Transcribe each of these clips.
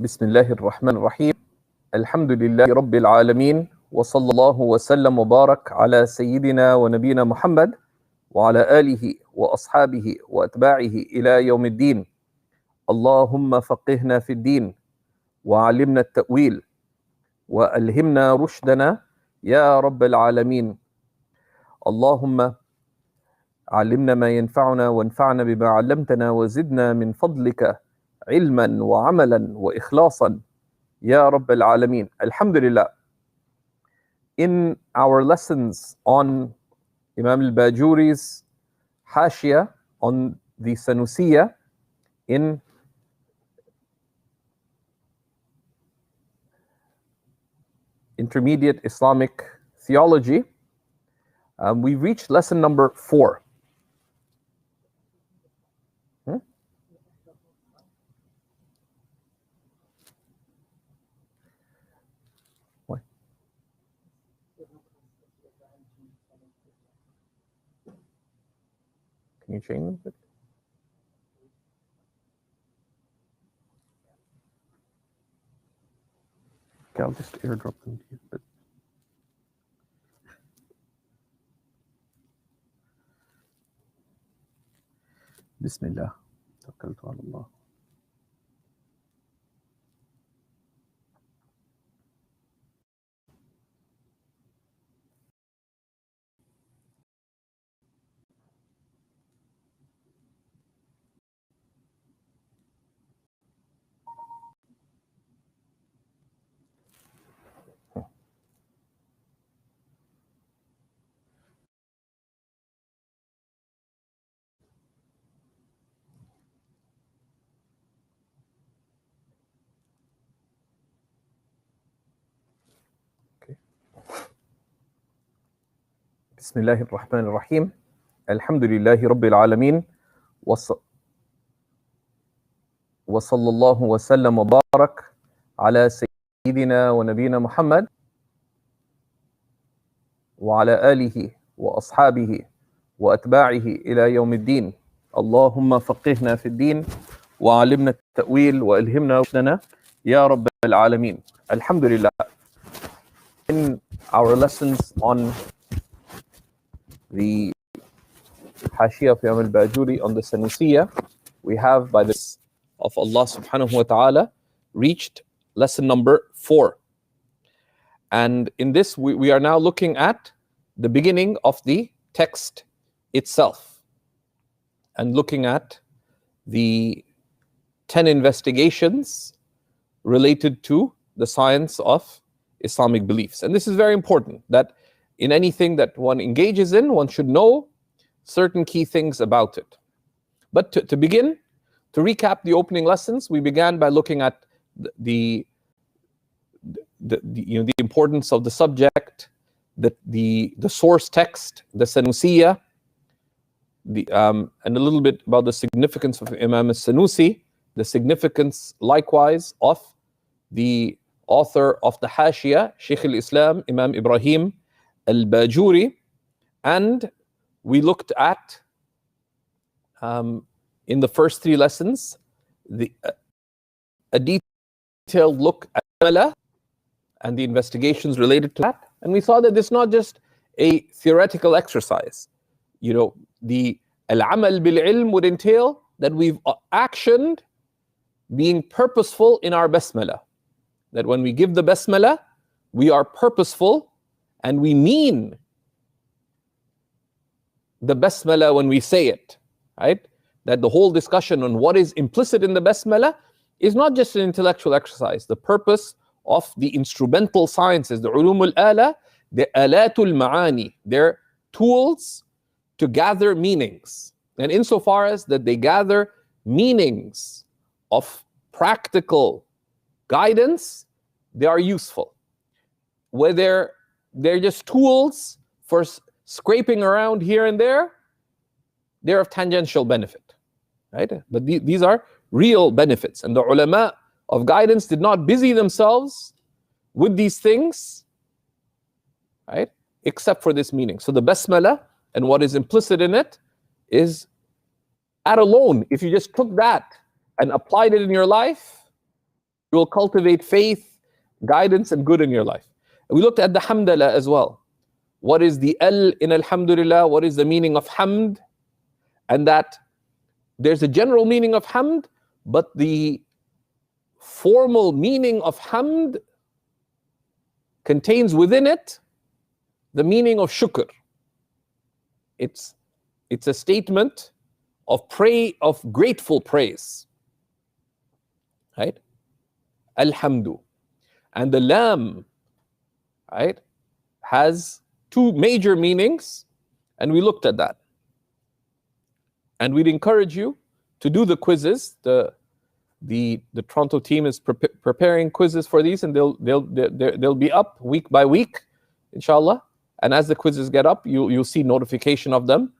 بسم الله الرحمن الرحيم الحمد لله رب العالمين وصلى الله وسلم وبارك على سيدنا ونبينا محمد وعلى آله وأصحابه وأتباعه إلى يوم الدين. اللهم فقهنا في الدين وعلمنا التأويل وألهمنا رشدنا يا رب العالمين. اللهم علمنا ما ينفعنا وانفعنا بما علمتنا وزدنا من فضلك علما وعملا وإخلاصا يا رب العالمين. Alhamdulillah. In our lessons on Imam al-Bajuri's Hashiya on the al-Sanusiyya in Intermediate Islamic Theology, we've reached lesson number 4. What? Can you change it? Okay, I'll just airdrop them to you. But Bismillah. Tawakkaltu ala Allah. بسم الله الرحمن الرحيم الحمد لله رب العالمين وصلى الله وسلم وبارك على سيدنا ونبينا محمد وعلى آله وأصحابه وأتباعه إلى يوم الدين. اللهم فقهنا في الدين وعلمنا التأويل وألهمنا رشدنا يا رب العالمين. Alhamdulillah. In our lessons on the Hashiya of al-Bajuri on the Sanusiyya, we have, by this of Allah subhanahu wa ta'ala, reached lesson number 4. And in this, we are now looking at the beginning of the text itself and looking at the 10 investigations related to the science of Islamic beliefs. And this is very important, that in anything that one engages in, one should know certain key things about it. But to begin, to recap the opening lessons, we began by looking at the importance of the subject, the source text, the Sanusiyya, and a little bit about the significance of Imam al-Sanusi, the significance likewise of the author of the Hashiya, Shaykh al-Islam, Imam Ibrahim al-Bajuri, and we looked at, in the first 3 lessons, a detailed look at al and the investigations related to that. And we saw that this is not just a theoretical exercise. You know, the al-amal bil-ilm would entail that we've actioned being purposeful in our basmala. That when we give the basmala, we are purposeful and we mean the basmala when we say it, right? That the whole discussion on what is implicit in the basmala is not just an intellectual exercise. The purpose of the instrumental sciences, the ulum al-ala, the alatul ma'ani, they're tools to gather meanings. And insofar as that they gather meanings of practical guidance, they are useful. Whether they're just tools for scraping around here and there, they're of tangential benefit, right? But these are real benefits. And the ulama of guidance did not busy themselves with these things, right? Except for this meaning. So the basmala and what is implicit in it is, at alone, if you just took that and applied it in your life, You will cultivate faith, guidance, and good in your life. We looked at the hamdallah as well. What is the al in alhamdulillah? What is the meaning of hamd? And that there's a general meaning of hamd, but the formal meaning of hamd contains within it the meaning of shukr. It's a statement of grateful praise. Right? Alhamdu. And the lam, right, has two major meanings, and we looked at that. And we'd encourage you to do the quizzes. The Toronto team is preparing quizzes for these, and they'll be up week by week, inshallah. And as the quizzes get up, you'll see notification of them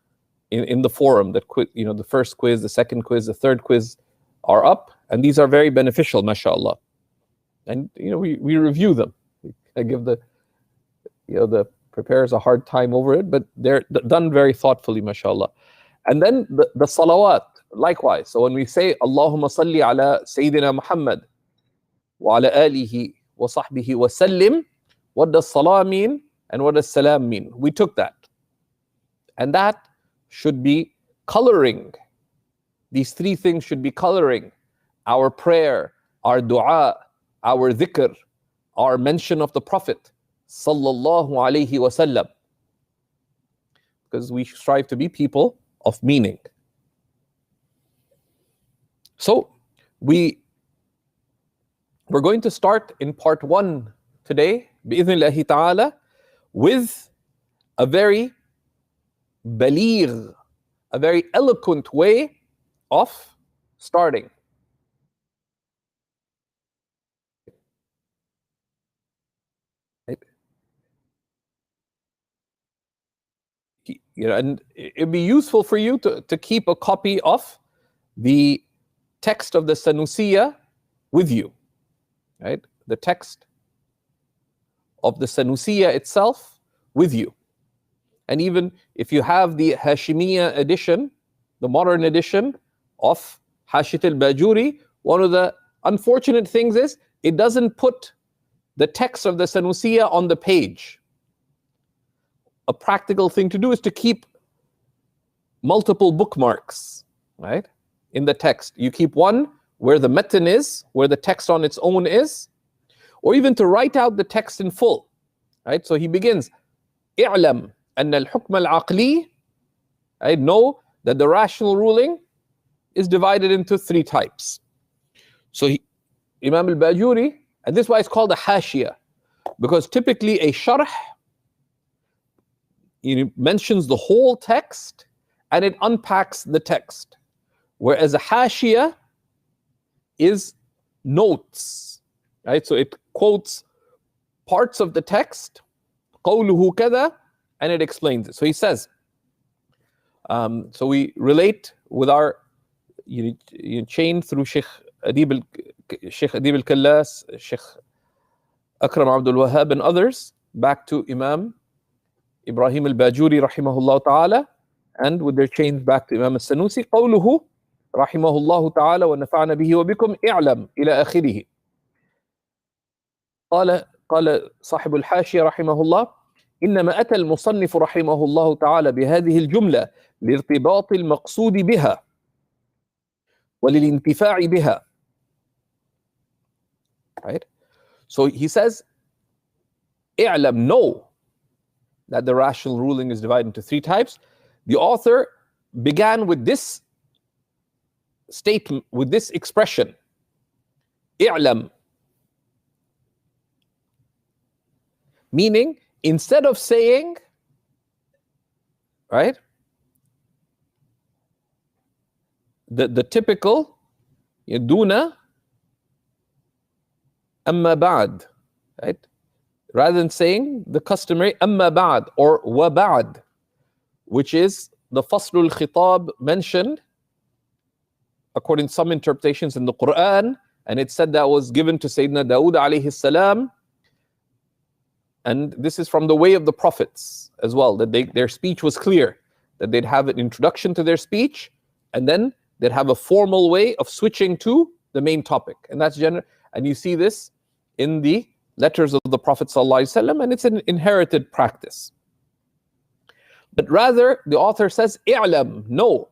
in the forum. The first quiz, the second quiz, the third quiz are up, and these are very beneficial, mashallah. And we review them. I give the preparers a hard time over it, but they're done very thoughtfully, mashallah. And then the salawat, likewise. So when we say Allahumma salli ala Sayyidina Muhammad wa ala alihi wa sahbihi wa sallim, what does salah mean and what does salam mean? We took that. And that should be coloring. These three things should be coloring our prayer, our dua, our dhikr, our mention of the Prophet sallallahu alayhi wasallam. Because we strive to be people of meaning. So we're going to start in part 1 today, bi'idhnillahi ta'ala, with a very baligh, a very eloquent way of starting. And it'd be useful for you to keep a copy of the text of the Sanusiyya with you, right? The text of the Sanusiyya itself with you. And even if you have the Hashimiyya edition, the modern edition of Hashiyat al-Bajuri, one of the unfortunate things is it doesn't put the text of the Sanusiyya on the page. A practical thing to do is to keep multiple bookmarks, right, in the text. You keep one where the matan is, where the text on its own is, or even to write out the text in full, right? So he begins, i'lam anna al-hukm al-aqli, I know that the rational ruling is divided into 3 types. So Imam al-Bajuri, and this is why it's called a Hashiya, because typically a sharh mentions the whole text and it unpacks the text, whereas a Hashiya is notes, right? So it quotes parts of the text, قوله كذا, and it explains it. So he says, so we relate with our chain through Shaykh Adib al-Kallas, Shaykh Akram Abdul Wahhab and others, back to Imam Ibrahim al-Bajuri rahimahullah ta'ala, and with their chains back to Imam al-Sanusi. قوله رحمه الله تعالى ونفعنا به وبكم اعلم إلى آخره. قال صاحب الحاشية رحمه الله إنما أتى المصنف رحمه الله تعالى بهذه الجملة لارتباط المقصود بها وللانتفاع بها. Right? So he says, اعلم, know that the rational ruling is divided into 3 types. The author began with this statement, with this expression, i'lam, meaning instead of saying, right, the typical duna amma ba'd, right, rather than saying the customary amma ba'd or wa ba'd, which is the faslul khitab mentioned according to some interpretations in the Quran, and it said that was given to Sayyidina Dawood alayhi salam, and this is from the way of the prophets as well, that their speech was clear, that they'd have an introduction to their speech, and then they'd have a formal way of switching to the main topic, and that's general. And you see this in the letters of the Prophet ﷺ, and it's an inherited practice. But rather, the author says, i'lam, know.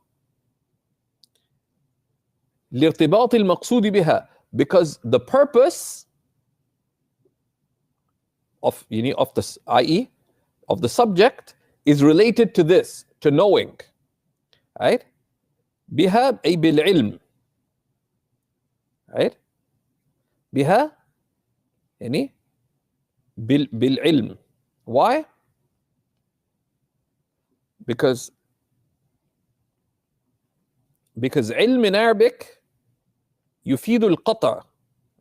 لِارْتِبَاطِ الْمَقْصُودِ بِهَا, because the purpose of this, i.e., of the subject, is related to this, to knowing. Right? بها أي بالعلم. Right? بها يعني بالعلم. Why? Because علم in Arabic يفيد القطع.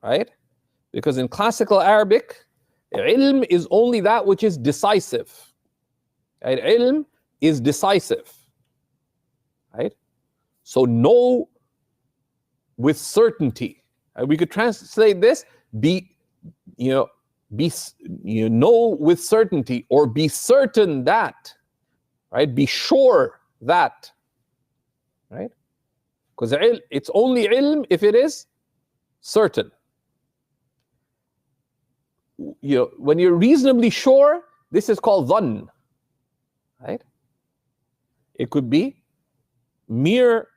Right? Because in classical Arabic, ilm is only that which is decisive. Right? Ilm is decisive. Right? So know with certainty. We could translate this, know with certainty, or be certain that. Right? Be sure that. Right? Because it's only ilm if it is certain. When you're reasonably sure, this is called dhann. Right? It could be mere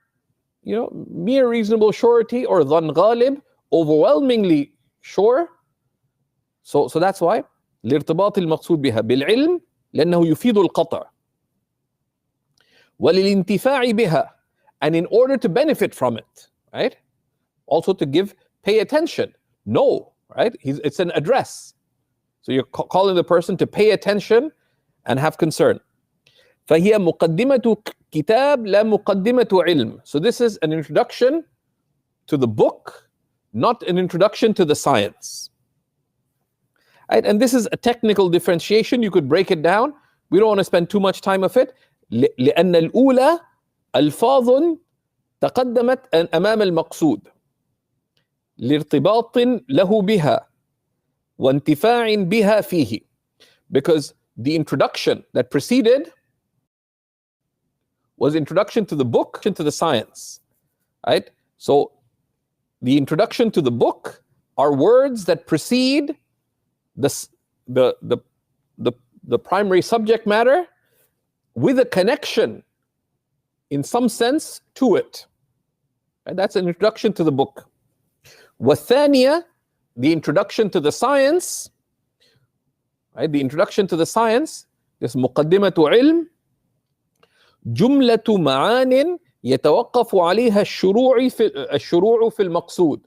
reasonable surety, or dhann ghalib, overwhelmingly sure. So that's why لارتباط المقصود بها بالعلم لأنه يفيد القطع وللانتفاع بها, and in order to benefit from it, right? Also to pay attention, know, right? It's an address. So you're calling the person to pay attention and have concern. فهي مقدمة كتاب لا مقدمة علم. So this is an introduction to the book, not an introduction to the science. Right? And this is a technical differentiation. You could break it down. We don't want to spend too much time of it. لأن الأولى ألفاظ تقدمت أمام المقصود لارتباط له بها وانتفاع بها فيه. Because the introduction that preceded was introduction to the book and to the science. Right? So the introduction to the book are words that precede the primary subject matter with a connection in some sense to it. Right? That's an introduction to the book. وَالثَّانِيَةِ, the introduction to the science, right? The introduction to the science, this مقدمة علم, جملة معان يتوقف عليها الشروع في المقصود.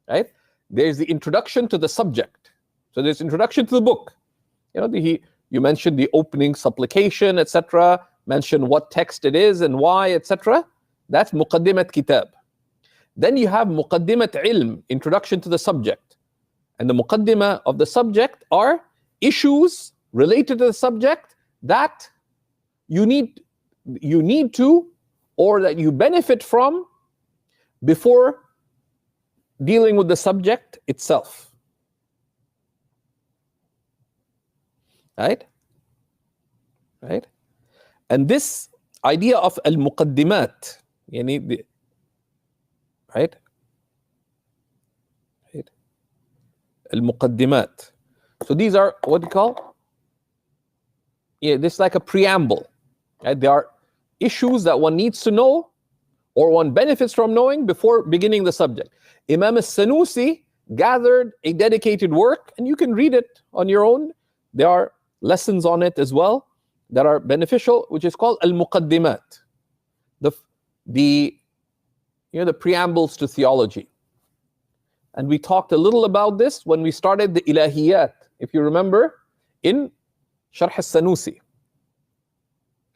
Right? There's the introduction to the subject. So there's introduction to the book. You mentioned the opening supplication, etc. Mention what text it is and why, etc. That's مقدمة كتاب. Then you have مقدمة علم, introduction to the subject. And the muqaddimah of the subject are issues related to the subject that you need to, or that you benefit from, before dealing with the subject itself. Right? And this idea of al-muqaddimat, right? Al-muqaddimat. So these are what you call, this is like a preamble. Right? There are issues that one needs to know, or one benefits from knowing, before beginning the subject. Imam al-Sanusi gathered a dedicated work, and you can read it on your own. There are lessons on it as well that are beneficial, which is called al-muqaddimat, the preambles to theology. And we talked a little about this when we started the ilahiyat, if you remember, in Sharh al-Sanusi,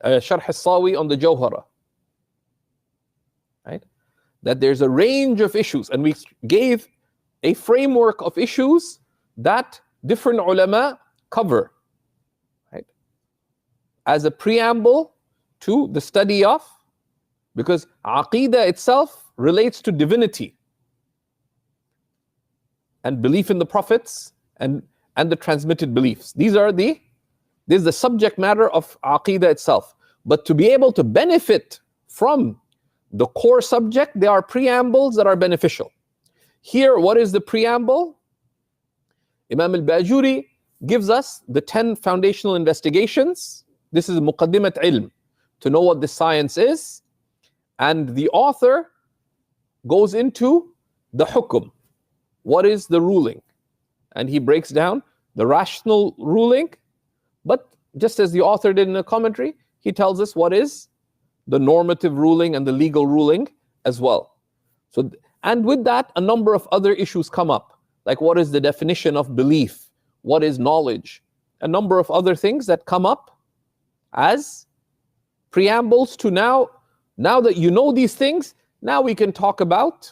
Sharh al-Sawi on the Jawhara. Right? That there's a range of issues, and we gave a framework of issues that different ulama cover, right? As a preamble to the study of, because Aqidah itself relates to divinity and belief in the prophets and the transmitted beliefs. This is the subject matter of Aqidah itself. But to be able to benefit from the core subject, there are preambles that are beneficial. Here, what is the preamble? Imam al-Bajuri gives us the 10 foundational investigations. This is muqaddimat ilm, to know what the science is. And the author goes into the hukum. What is the ruling? And he breaks down the rational ruling, but just as the author did in the commentary, he tells us what is the normative ruling and the legal ruling as well. So, and with that, a number of other issues come up, like what is the definition of belief? What is knowledge? A number of other things that come up as preambles to now that you know these things, now we can talk about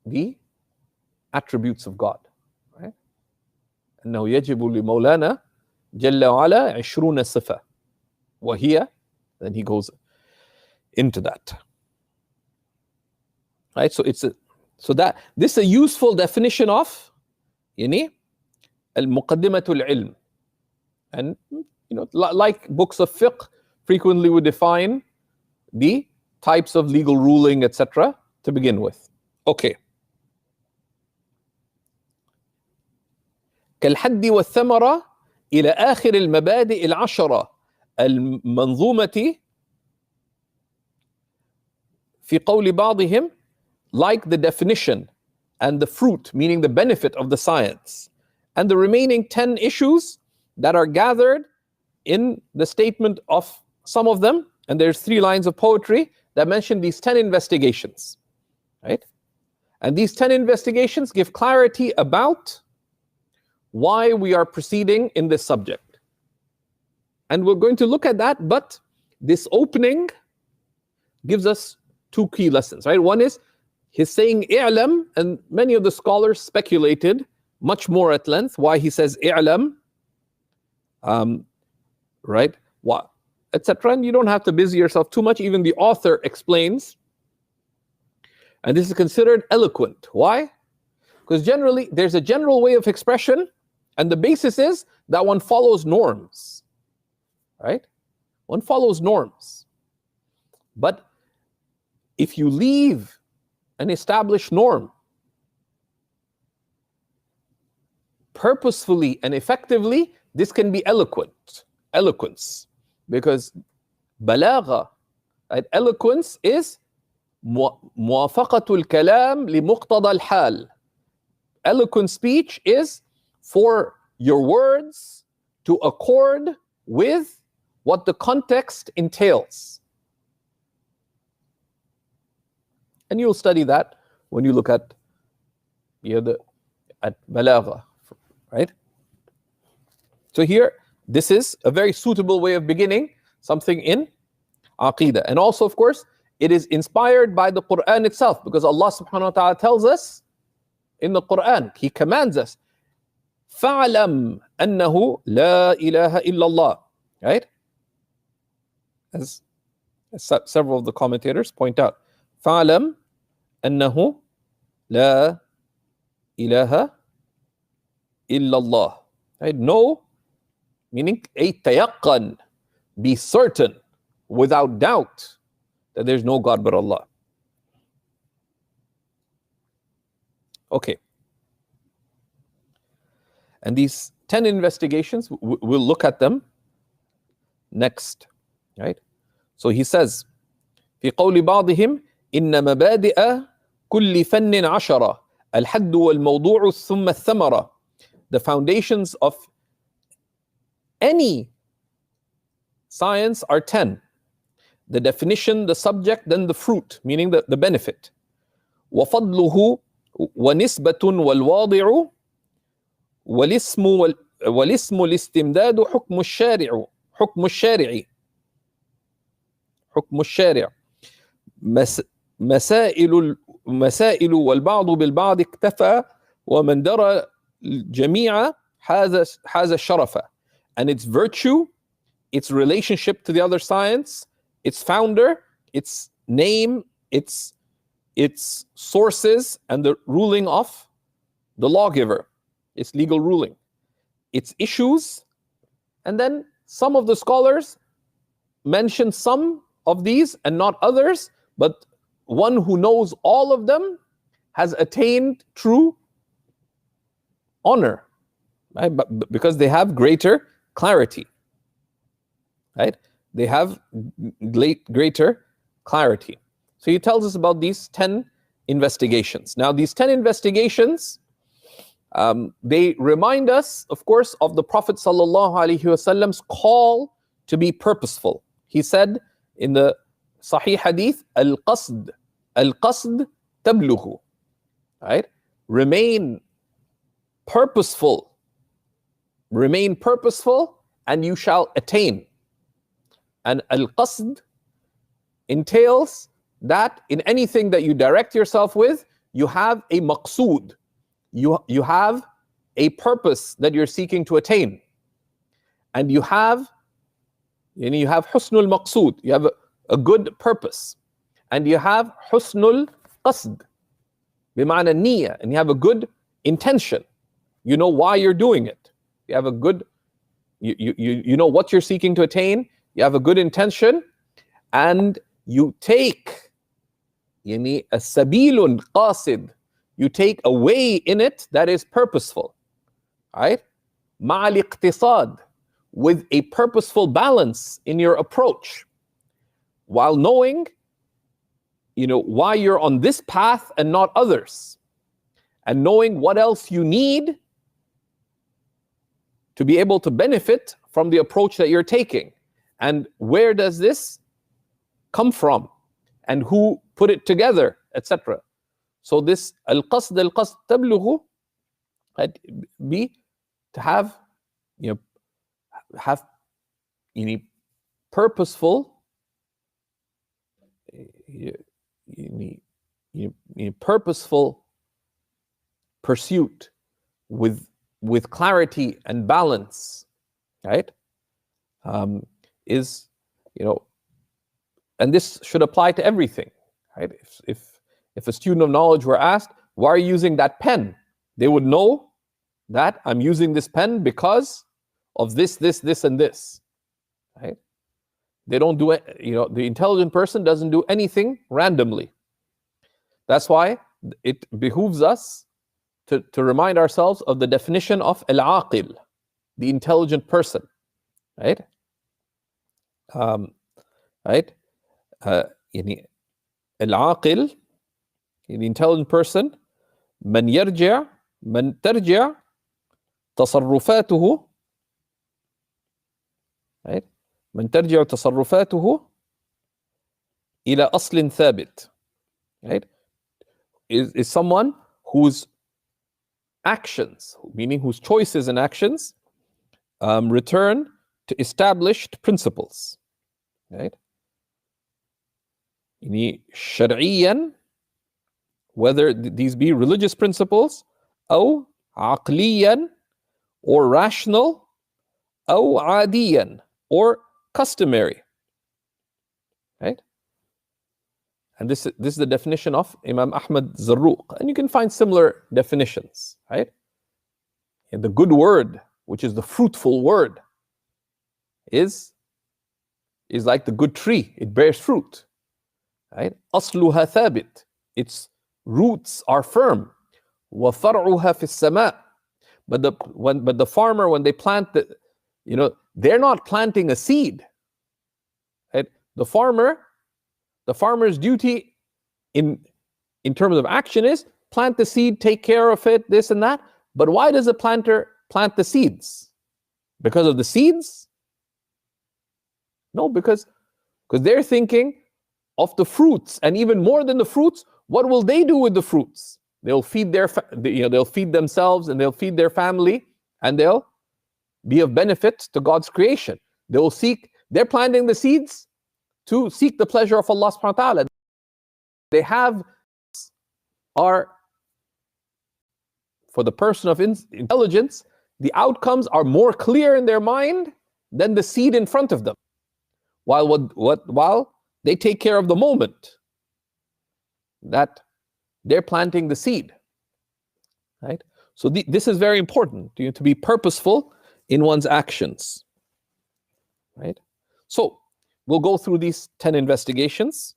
the attributes of God. Right? أنه يجب لمولانا جل وعلا 20 صفة وهي, then he goes into that. Right? So this is a useful definition of al-muqaddimatul ilm. And like books of fiqh frequently would define the types of legal ruling, etc. to begin with. Okay. كالحد والثمرة إلى آخر المبادئ العشرة المنظومة في قول بعضهم, like the definition and the fruit, meaning the benefit of the science, and the remaining 10 issues that are gathered in the statement of some of them. And there's 3 lines of poetry that mention these 10 investigations, right? And these 10 investigations give clarity about why we are proceeding in this subject. And we're going to look at that, but this opening gives us 2 key lessons, right? One is he's saying i'lam, and many of the scholars speculated much more at length why he says i'lam, right? What, etc. And you don't have to busy yourself too much. Even the author explains. And this is considered eloquent. Why? Because generally there's a general way of expression, and the basis is that one follows norms, right? One follows norms. But if you leave an established norm purposefully and effectively, this can be eloquence. Because balagha, right? Eloquence is muwafaqatul kalam li muqtada al-hal. Eloquent speech is for your words to accord with what the context entails. And you'll study that when you look at balagha, right? So here, this is a very suitable way of beginning something in Aqidah. And also, of course, it is inspired by the Quran itself, because Allah subhanahu wa ta'ala tells us in the Quran, He commands us, فَعْلَمْ أَنَّهُ لَا إِلَهَ إِلَّا اللَّهِ, right? As several of the commentators point out, فَعْلَمْ أَنَّهُ لَا إِلَهَ إِلَّا اللَّهِ, right? Know, meaning تَيَقَّن, be certain, without doubt, that there's no God but Allah. Okay. And these 10 investigations, we'll look at them next, right? So he says, في قول بعضهم إن مبادئ كل فن عشرة الحد والموضوع ثم الثمرة. The foundations of any science are 10. The definition, the subject, then the fruit, meaning the benefit. وفضله ونسبة والواضع والاسم الاستمداد حكم الشارع مسائل والبعض بالبعض اكتفى ومن درى الجميع هذا الشرف. And its virtue, its relationship to the other science, its founder, its name, its sources, and the ruling of the lawgiver, its legal ruling, its issues, and then Some of the scholars mention some of these and not others, but one who knows all of them has attained true honor, right? But because they have greater clarity, right? They have greater clarity. So he tells us about these 10 investigations. Now, these 10 investigations, they remind us, of course, of the Prophet ﷺ's call to be purposeful. He said in the Sahih Hadith, al-qasd tablughu, right? Remain purposeful, and you shall attain. And al-qasd entails that in anything that you direct yourself with, you have a maqsood. You have a purpose that you're seeking to attain. And you have husnul maqsood, you have a good purpose. And you have husnul qasd, bima'na niyyah, and you have a good intention. You know why you're doing it. You have a good, you know what you're seeking to attain. You have a good intention, and you take a sabilun qasid. You take a way in it that is purposeful, right? Ma'al iqtisad, with a purposeful balance in your approach, while knowing, why you're on this path and not others, and knowing what else you need to be able to benefit from the approach that you're taking. And where does this come from? And who put it together, etc. So this al-qasd tablughu, be to have purposeful purposeful pursuit with clarity and balance, right? And this should apply to everything, right? If a student of knowledge were asked, why are you using that pen? They would know that I'm using this pen because of this, and this, right? They don't do it, the intelligent person doesn't do anything randomly. That's why it behooves us to remind ourselves of the definition of al-aqil, the intelligent person, right? Al-aqil, the intelligent person, man tarji' تصرفاته, right? من ترجع تصرفاته إلى أصل ثابت, right? Is someone whose actions, meaning whose choices and actions, return to established principles, right? شرعيا, whether these be religious principles, أو عقليا, or rational, أو عاديا, or customary, right? And this is the definition of Imam Ahmad Zarruq, and you can find similar definitions, right? And the good word, which is the fruitful word, is like the good tree. It bears fruit, right? أصلها ثابت, its roots are firm. وفرعها في السماء. But the farmer, when they plant they're not planting a seed, right? The farmer's duty in terms of action is plant the seed, take care of it, this and that. But why does a planter plant the seeds? Because of the seeds? No, because they're thinking of the fruits, and even more than the fruits, what will they do with the fruits? They'll feed they'll feed themselves, and they'll feed their family, and they'll be of benefit to God's creation. They're planting the seeds to seek the pleasure of Allah subhanahu wa ta'ala. They are, for the person of intelligence, the outcomes are more clear in their mind than the seed in front of them. While they take care of the moment that they're planting the seed, right? So this is very important, to be purposeful in one's actions. right? So we'll go through these 10 investigations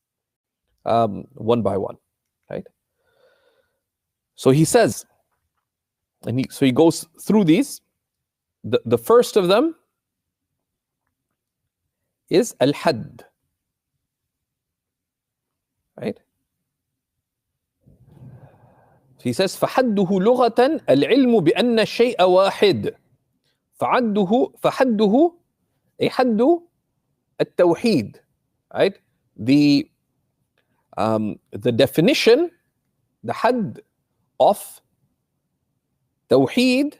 one by one, right? So he says, so he goes through these. The first of them is al-Hadd, right? So he says فحده لغة العلم بأن الشيء واحد. فحده أي حد التوحيد, right? The definition, the حد of توحيد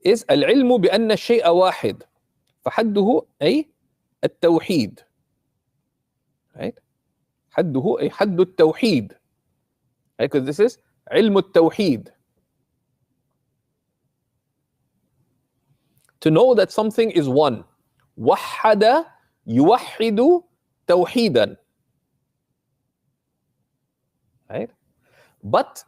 is العلم بأن الشيء واحد. فحده أي التوحيد, right? حده أي حد التوحيد, right? Because this is علم التوحيد. To know that something is one. وحد يوحد توحيدا, right? But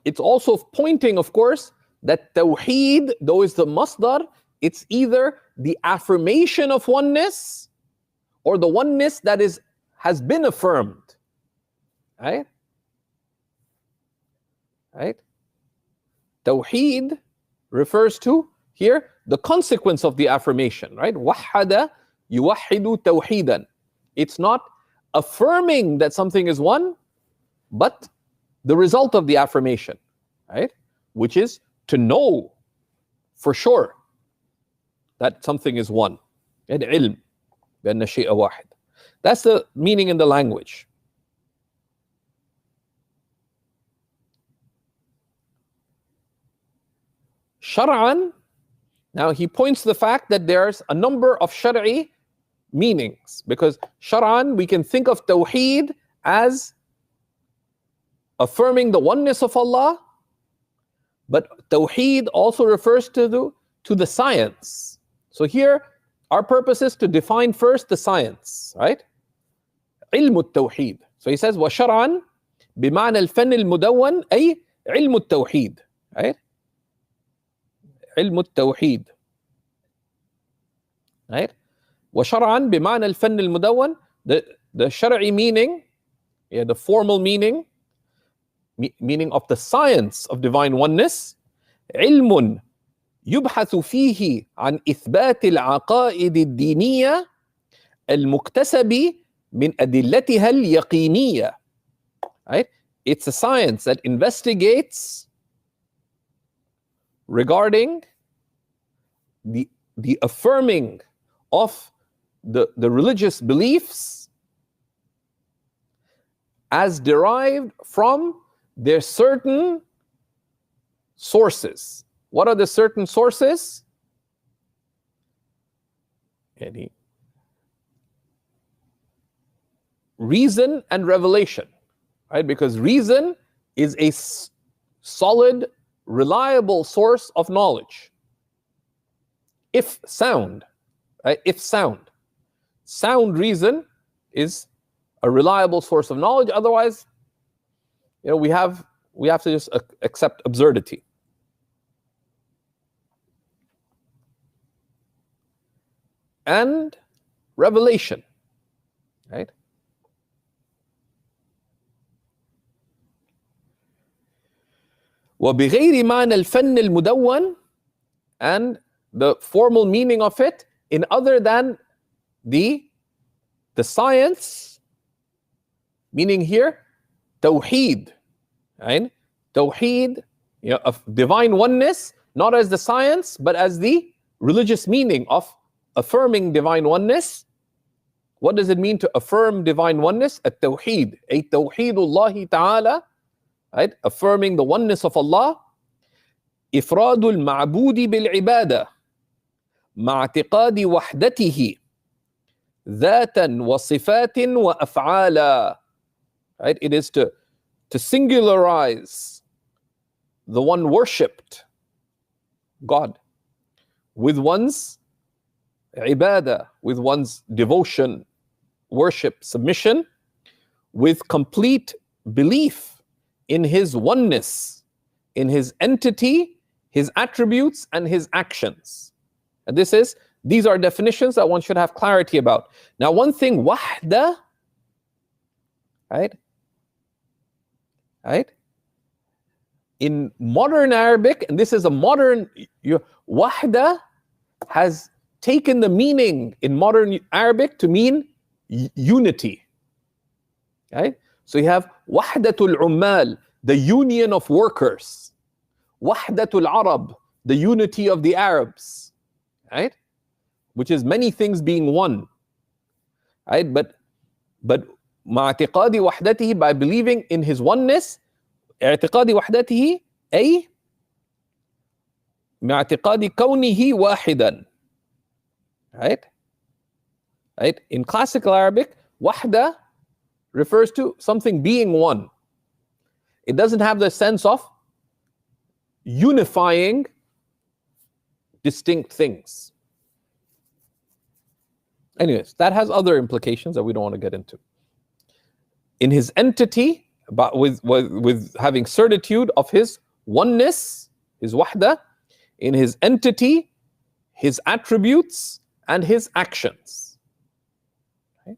it's also pointing, of course, that tawheed, though is the masdar, it's either the affirmation of oneness or the oneness that has been affirmed, right? Right? Tawheed refers to here the consequence of the affirmation, right? وحد يوحد توحيدا. It's not affirming that something is one, but the result of the affirmation, right? Which is to know for sure that something is one. العلم بأن الشيء واحد. That's the meaning in the language. Shar'an, now he points to the fact that there's a number of shar'i meanings, because shar'an we can think of tawheed as affirming the oneness of Allah, but tawheed also refers to the science. So here our purpose is to define first the science, right? علم التوحيد. So he says وشرعا بمعنى الفن المدون أي علم التوحيد, right? علم التوحيد, right? وشرعا بمعنى الفن المدون, the shar'i meaning, the formal meaning of the science of divine oneness, علم يبحث فيه عن إثبات العقائد الدينية المكتسب من أدلتها اليقينية, right? It's a science that investigates regarding the affirming of the religious beliefs as derived from their certain sources. What are the certain sources? Reason and revelation, right? Because reason is a solid, reliable source of knowledge. If sound, right? If sound reason is a reliable source of knowledge. Otherwise, we have to just accept absurdity. And revelation, right? وبغير معنى الفن المدون, and the formal meaning of it in other than the science, meaning here tawheed, right? Tawheed, of divine oneness, not as the science but as the religious meaning of affirming divine oneness. What does it mean to affirm divine oneness? At-tawheed, ay tawheedullahi ta'ala, right? Affirming the oneness of Allah. إفراد المعبود بالعبادة مع اعتقاد وحدته ذاتا وصفات وأفعالا, right? It is to singularize the one worshipped, God, with one's ibadah, with one's devotion, worship, submission, with complete belief in His oneness, in His entity, His attributes, and His actions. And this is These are definitions that one should have clarity about. Now, one thing, wahda, right? Right? In modern Arabic, and this is a modern, wahda has taken the meaning in modern Arabic to mean unity. Right? So you have wahdatul ummal, the union of workers. Wahdatul Arab, the unity of the Arabs. Right? Which is many things being one. Right? But ma'atiqadi wahdatihi, by believing in his oneness, i'tiqadi wahdatihi ay ma'atiqadi kawnihi wahidan. Right? Right? In classical Arabic, wahda refers to something being one. It doesn't have the sense of unifying distinct things. Anyways, that has other implications that we don't want to get into. In his entity, but with having certitude of his oneness, his wahda, in his entity, his attributes, and his actions. Okay?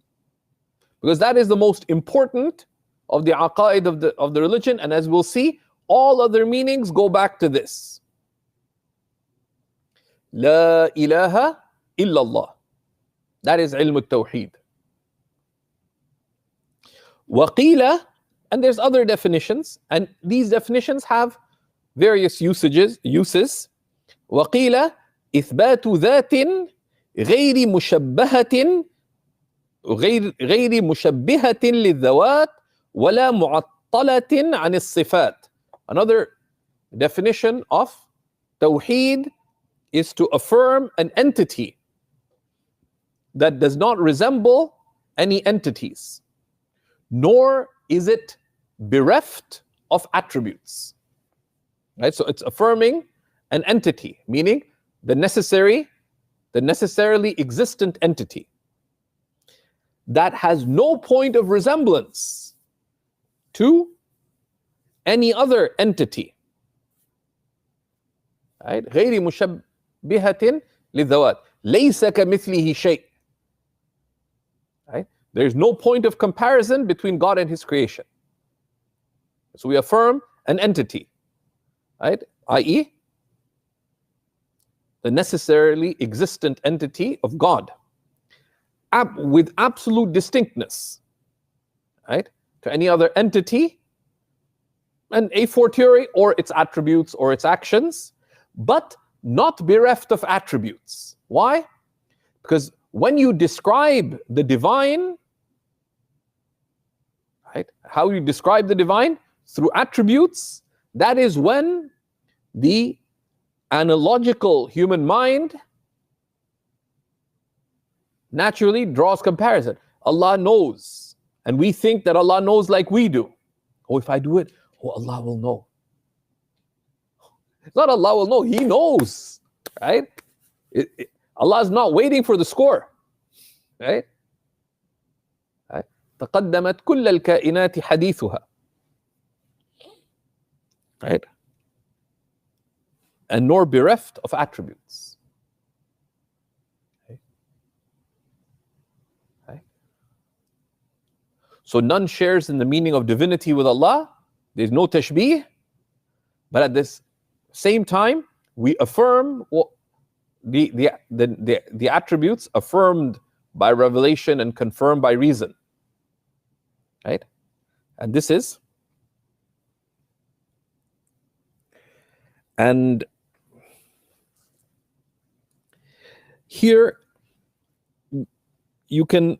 Because that is the most important of the aqaid of the religion, and as we'll see, all other meanings go back to this. La ilaha illallah. That is ilm al-tawheed. Waqila, and there's other definitions, and these definitions have various uses. Waqila, ithbatu dhatin غير مشبهة غير مشبهة للذوات ولا معطلة عن الصفات. Another definition of tawheed is to affirm an entity that does not resemble any entities, nor is it bereft of attributes. Right? So it's affirming an entity, meaning the necessarily existent entity that has no point of resemblance to any other entity. Right? غير مشبهة للذوات ليس كمثله شيء. Right? There's no point of comparison between God and his creation. So we affirm an entity, right? i.e., the necessarily existent entity of God, with absolute distinctness, right, to any other entity, and a fortiori, or its attributes or its actions, but not bereft of attributes. Why? Because when you describe the divine, right, how you describe the divine through attributes, that is when the analogical human mind naturally draws comparison. Allah knows, and we think that Allah knows like we do. Oh, if I do it, oh, Allah will know. It's not Allah will know, He knows, right? Allah is not waiting for the score, right? تقدمت كل الكائنات حديثها, right? And nor bereft of attributes. Okay. Okay. So none shares in the meaning of divinity with Allah. There's no tashbih, but at this same time, we affirm the attributes affirmed by revelation and confirmed by reason. Right? And this is, and here you can,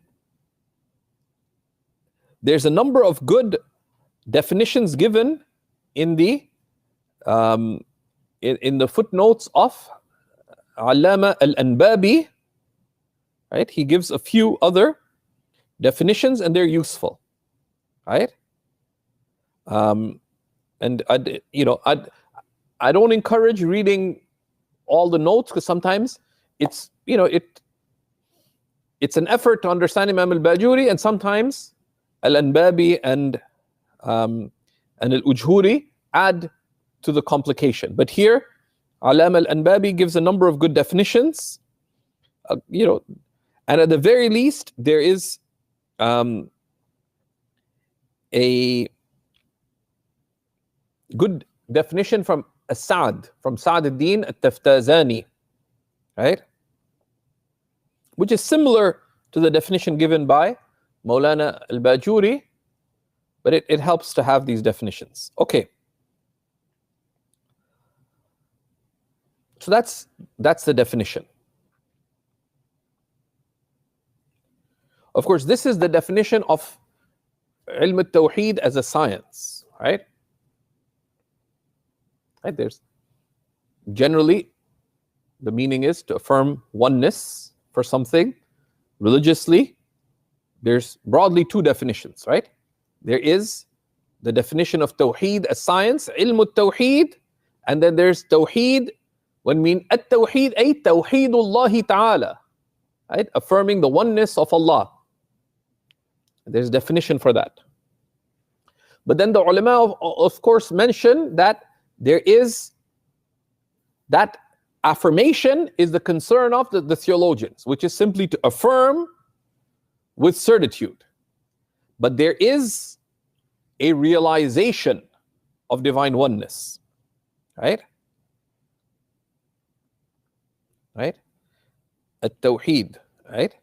there's a number of good definitions given in the footnotes of Allama al-Anbabi, right? He gives a few other definitions and they're useful, right? And I don't encourage reading all the notes because sometimes it's an effort to understand Imam al-Bajuri, and sometimes al-Anbabi and al-Ujhuri add to the complication. But here, Allama al-Anbabi gives a number of good definitions, and at the very least, there is a good definition from Sa'd al-Din al-Taftazani, right? Which is similar to the definition given by Maulana al-Bajuri, but it helps to have these definitions. Okay. So that's the definition. Of course, this is the definition of ilm al-Tawheed as a science, right? Right? There's generally the meaning is to affirm oneness for something religiously. There's broadly two definitions, right? There is the definition of Tawheed as science, ilm al-Tawheed, and then there's Tawheed when mean at-Tawheed ay Tawheedullah Ta'ala, right? Affirming the oneness of Allah. There's definition for that. But then the ulama of course mention that there is that affirmation is the concern of the theologians, which is simply to affirm with certitude. But there is a realization of divine oneness, right? Right? At-Tawheed, right?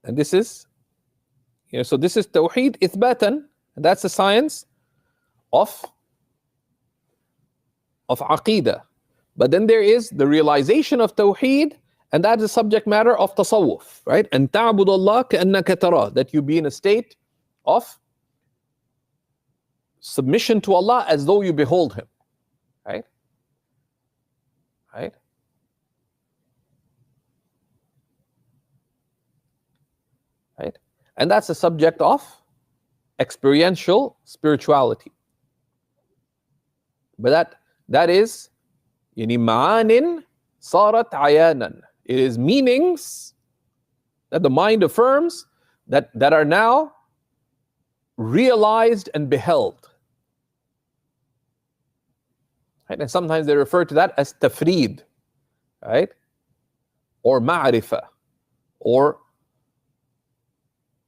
And this is, so this is Tawheed Ithbatan, and that's the science of Aqeedah. But then there is the realization of Tawheed, and that is the subject matter of Tasawwuf, right? And ta'bud Allah ka'annaka tarah, that you be in a state of submission to Allah as though you behold Him, right? Right? Right? And that's the subject of experiential spirituality. But that is يعني معان صارت عيانا. It is meanings that the mind affirms that are now realized and beheld. Right? And sometimes they refer to that as tafreed, right? Or ma'rifah, or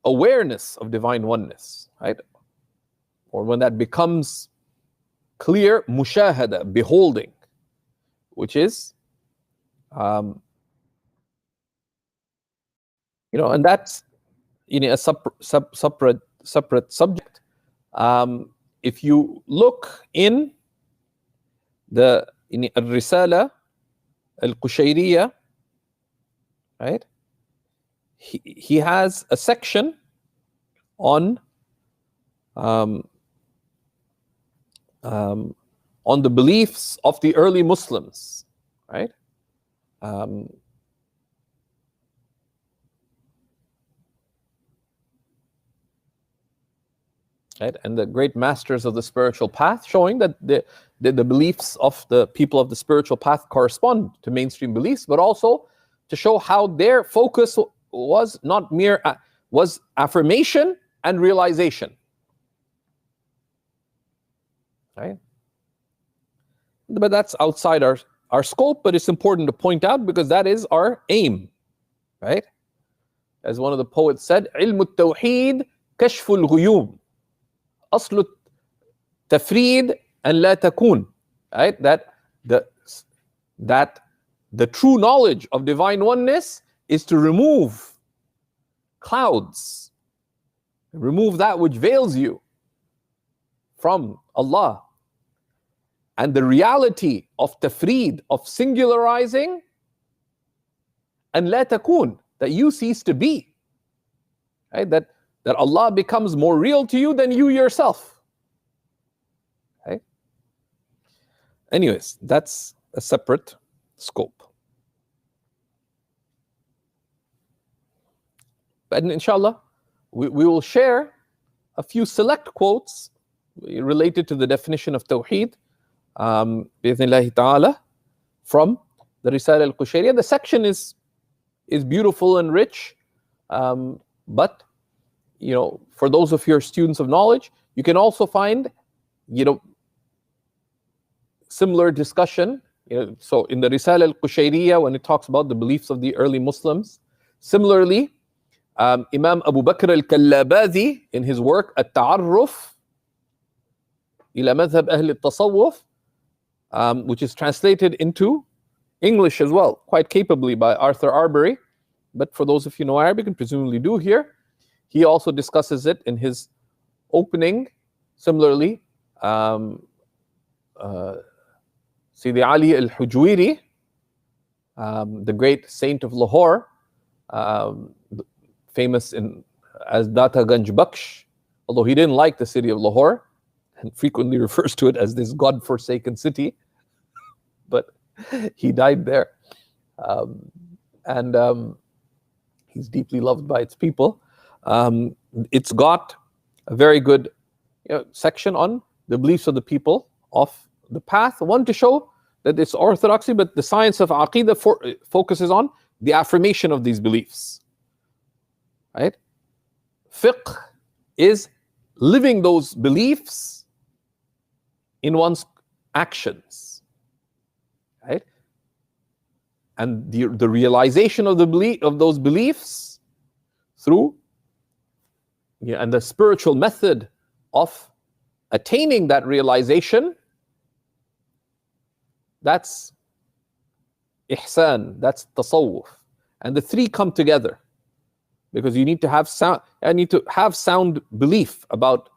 awareness of divine oneness, right? Or when that becomes clear, mushahada, beholding, which is, and that's a separate subject. If you look in the al-Risala al-Qushayriya, right? He has a section on the beliefs of the early Muslims, right? Right? And the great masters of the spiritual path, showing that the beliefs of the people of the spiritual path correspond to mainstream beliefs, but also to show how their focus was not mere, was affirmation and realization. Right? But that's outside our scope, but it's important to point out because that is our aim, right? As one of the poets said, ilm al-Tawheed kashf al-ghuyum, asl al-tafreed an la takun, right? That the true knowledge of divine oneness is to remove clouds, remove that which veils you from Allah. And the reality of tafreed, of singularizing, and la takun, that you cease to be, right? That Allah becomes more real to you than you yourself. Okay? Anyways, that's a separate scope. But inshallah, we will share a few select quotes related to the definition of Tawheed, bi'idhnillahi ta'ala, from the Risala al-Qushayriya. The section is beautiful and rich, but for those of your students of knowledge, you can also find similar discussion So in the Risala al-Qushayriya, when it talks about the beliefs of the early Muslims, similarly, Imam Abu Bakr al-Kallabadi, in his work At-Ta'arruf ila Madhab Ahl al-Tasawwuf, which is translated into English as well, quite capably by Arthur Arbery. But for those of you who know Arabic, and presumably do here, he also discusses it in his opening. Similarly, Sidi Ali al-Hujwiri, the great saint of Lahore, famous as Data Ganj Baksh, although he didn't like the city of Lahore and frequently refers to it as this God-forsaken city, but he died there. And he's deeply loved by its people. It's got a very good section on the beliefs of the people of the path. One, to show that it's orthodoxy, but the science of Aqidah focuses on the affirmation of these beliefs. Right? Fiqh is living those beliefs in one's actions. Right? And the realization of those beliefs through and the spiritual method of attaining that realization, that's ihsan, that's tasawwuf. And the three come together because you need to have sound belief about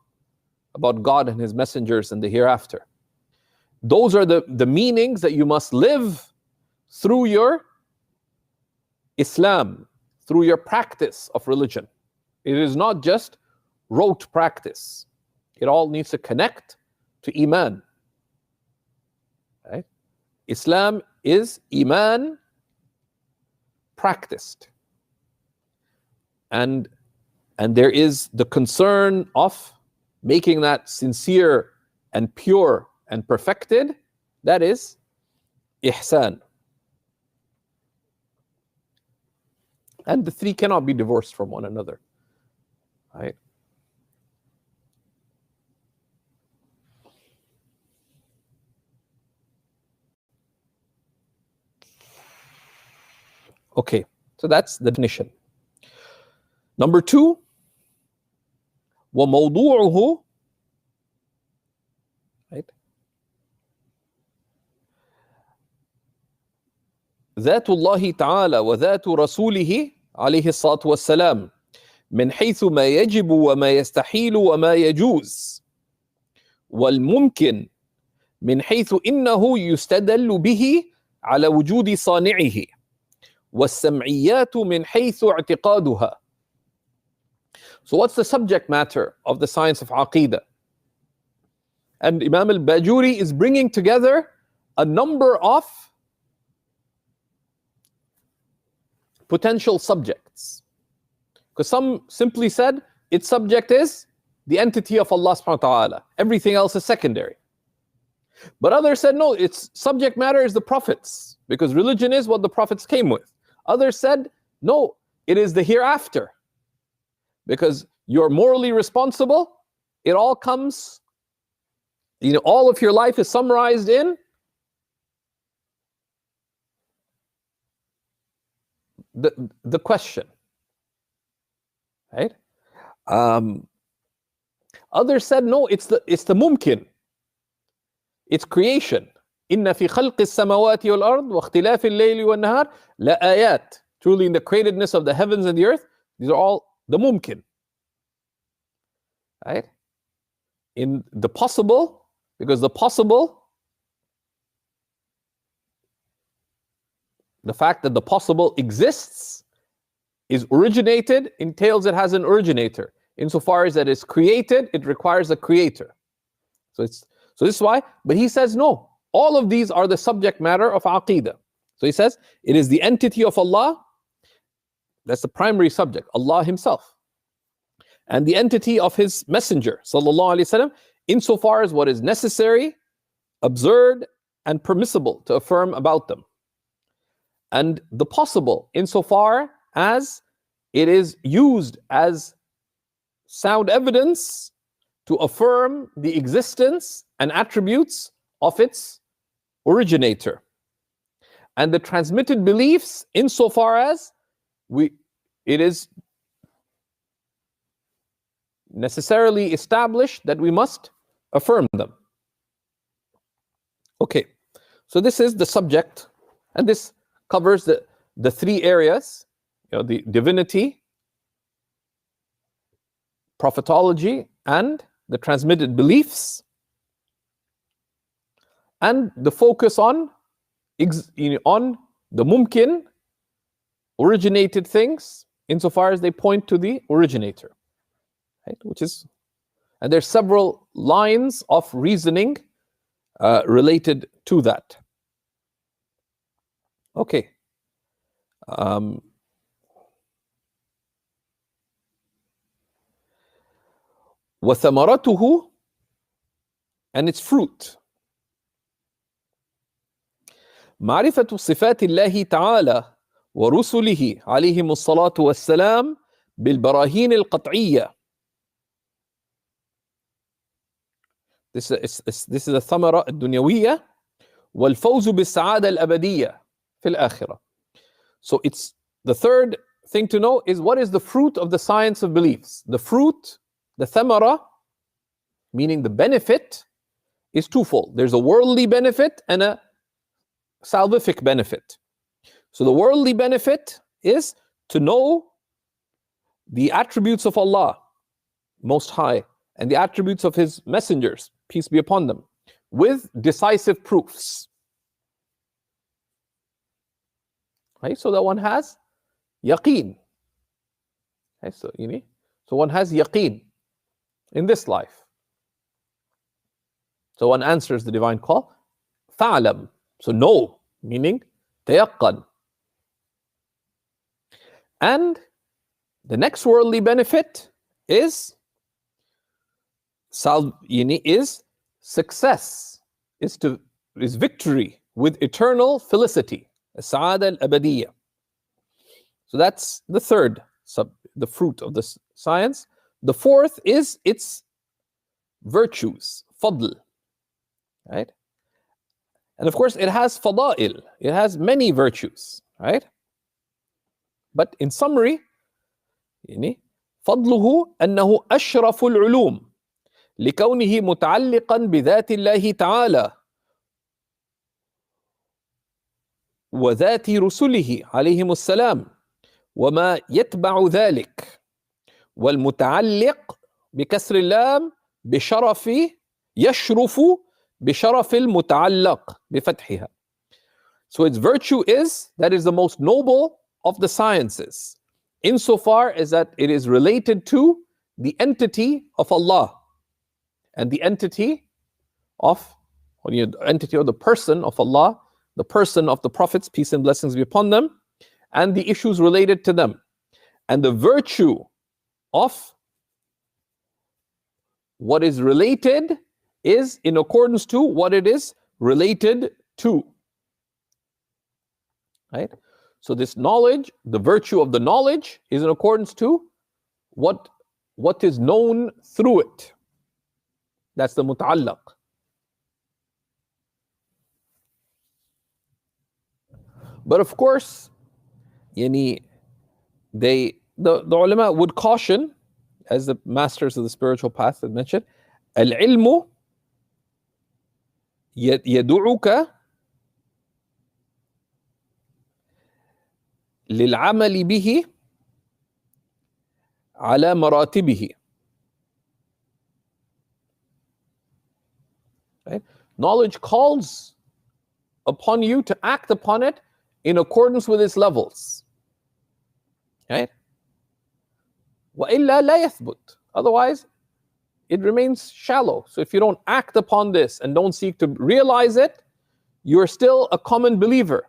God and his messengers and the hereafter. Those are the meanings that you must live through your Islam, through your practice of religion. It is not just rote practice. It all needs to connect to Iman. Right? Islam is Iman practiced. And there is the concern of making that sincere and pure and perfected. That is ihsan. And the three cannot be divorced from one another. Right? Okay, so that's the definition. Number two, وَمَوْضُوعُهُ, right? ذات الله تعالى وذات رسوله عليه الصلاة والسلام من حيث ما يجب وما يستحيل وما يجوز، والممكن من حيث إنه يستدل به على وجود صانعه، والسمعيات من حيث اعتقادها. So what's the subject matter of the science of Aqidah? And Imam al-Bajuri is bringing together a number of potential subjects. Because some simply said its subject is the entity of Allah subhanahu wa ta'ala. Everything else is secondary. But others said no, its subject matter is the prophets, because religion is what the prophets came with. Others said no, it is the hereafter, because you're morally responsible. It all comes, all of your life is summarized in the question. Right? Others said no, it's the mumkin. It's creation. Inna fi khalqi as-samawati wal ard wa ikhtilafi al-layli wan nahar la ayat. Truly in the createdness of the heavens and the earth, these are all the mumkin. Right? In the possible, because the possible, the fact that the possible exists is originated entails it has an originator. Insofar as that is created, it requires a creator. So this is why, but he says no, all of these are the subject matter of Aqidah. So he says it is the entity of Allah, that's the primary subject, Allah himself, and the entity of his messenger sallallahu alaihi wasallam, insofar as what is necessary, absurd, and permissible to affirm about them, and the possible insofar as it is used as sound evidence to affirm the existence and attributes of its originator. and the transmitted beliefs insofar as it is necessarily established that we must affirm them. Okay, so this is the subject, and this covers the three areas, the divinity, prophetology, and the transmitted beliefs, and the focus on the mumkin, originated things, insofar as they point to the originator, right? And there's several lines of reasoning related to that. Okay. وَثَمَرَتُهُ, and its fruit. معرفة صفات الله تعالى ورسله عليهم الصلاة والسلام بالبراهين القطعية. This is a ثمرة الدنيوية والفوز بالسعادة الأبدية في الآخرة. So it's the third thing to know is what is the fruit of the science of beliefs. The fruit, the thamara, meaning the benefit, is twofold. There's a worldly benefit and a salvific benefit. So the worldly benefit is to know the attributes of Allah Most High and the attributes of His messengers, peace be upon them, with decisive proofs. Right? So that one has yaqeen. Right? So one has yaqeen in this life. So one answers the divine call, fa'lam. So know, meaning tayaqqan. And the next worldly benefit is success, is victory with eternal felicity, as-sa'ada al-abadiyya. So that's the third the fruit of this science. The fourth is its virtues, fadl, right? And of course it has fada'il, it has many virtues, right? But in summary, فضله أنه أشرف العلوم لكونه متعلقا بذات الله تعالى وذات رسله عليهم السلام وما يتبع ذلك، والمتعلق بكسر اللام بشرف يشرف بشرف المتعلق بفتحها. So its virtue is that is the most noble of the sciences, insofar as that it is related to the entity of Allah and the entity of the person of Allah, the person of the prophets, peace and blessings be upon them, and the issues related to them. And the virtue of what is related is in accordance to what it is related to. Right? So this knowledge, the virtue of the knowledge, is in accordance to what is known through it. That's the muta'allaq. But of course, the ulama would caution, as the masters of the spiritual path had mentioned, al-ilmu يدعوك للعمل به على مراتبه. Right? Knowledge calls upon you to act upon it in accordance with its levels. Right? وَإِلَّا لَا يَثْبُتْ. Otherwise, it remains shallow. So if you don't act upon this and don't seek to realize it, you're still a common believer.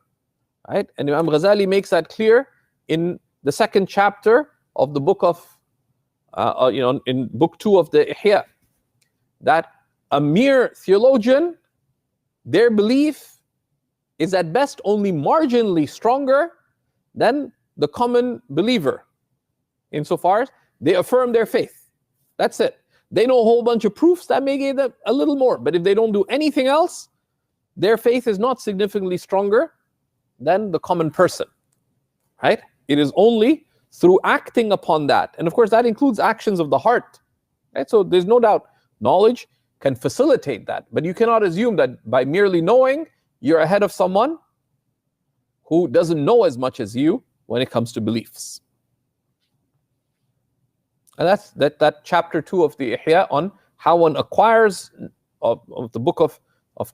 Right? And Imam Ghazali makes that clear in the second chapter of the book of, in book 2 of the Ihya, that a mere theologian, their belief is at best only marginally stronger than the common believer, insofar as they affirm their faith. That's it. They know a whole bunch of proofs that may give them a little more, but if they don't do anything else, their faith is not significantly stronger than the common person, right? It is only through acting upon that. And of course, that includes actions of the heart, right? So there's no doubt knowledge can facilitate that. But you cannot assume that by merely knowing, you're ahead of someone who doesn't know as much as you when it comes to beliefs. And that's that chapter 2 of the Ihya on how one acquires of the book of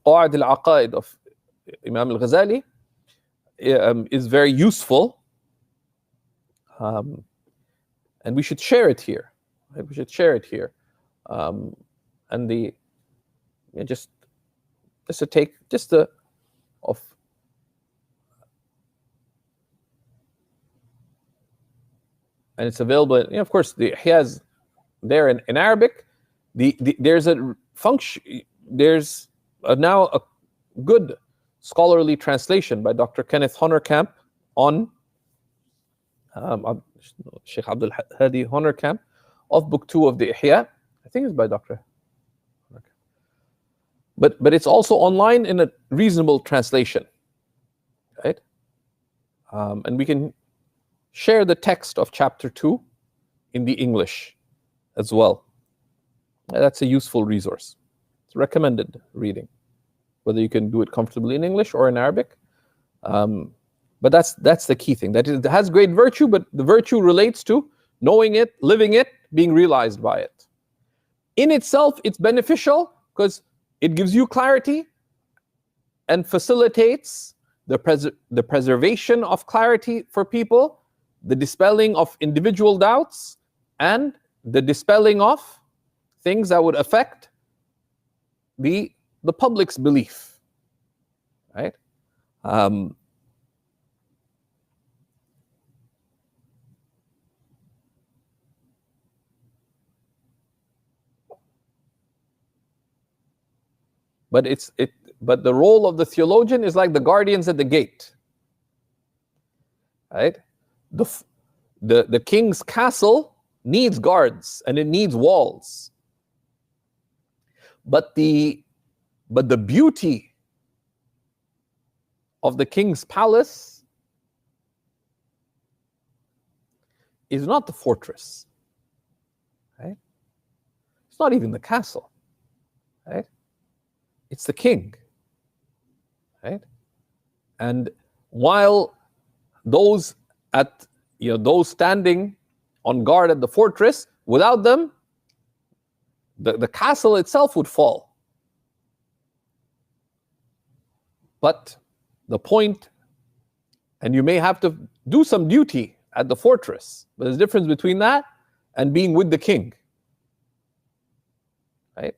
Qawa'id al-Aqaid of Imam al-Ghazali is very useful. And we should share it here. Right? We should share it here. And just to take of and it's available. Of course, he has there in Arabic. There's a function. There's now a good scholarly translation by Dr. Kenneth Honorkamp on Sheikh Abdul Hadi Honorkamp of book 2 of the Ihya. I think it's by Dr. Honorkamp. But it's also online in a reasonable translation, right? And we can share the text of chapter 2 in the English as well. That's a useful resource. It's recommended reading, whether you can do it comfortably in English or in Arabic. But that's the key thing. That it has great virtue, but the virtue relates to knowing it, living it, being realized by it. In itself, it's beneficial because it gives you clarity and facilitates the preservation of clarity for people, the dispelling of individual doubts, and the dispelling of things that would affect the public's belief, right? But the role of the theologian is like the guardians at the gate, right? The king's castle needs guards and it needs walls. But the beauty of the king's palace is not the fortress, right? It's not even the castle, right? It's the king, right? And while those standing on guard at the fortress, without them, the castle itself would fall. But the point, and you may have to do some duty at the fortress, but there's a difference between that and being with the king, right?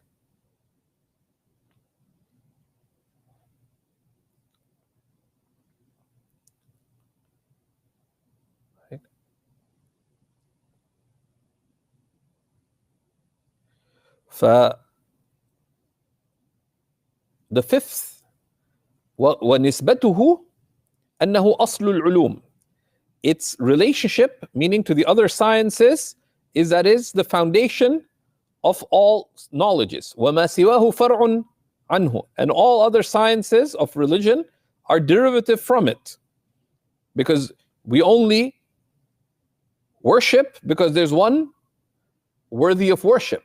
The fifth, وَنِسْبَتُهُ أَنَّهُ أَصْلُ الْعُلُومِ. Its relationship, meaning to the other sciences, is the foundation of all knowledges. وَمَا سِوَاهُ فَرْعٌ عَنْهُ. And all other sciences of religion are derivative from it. Because we only worship because there's one worthy of worship.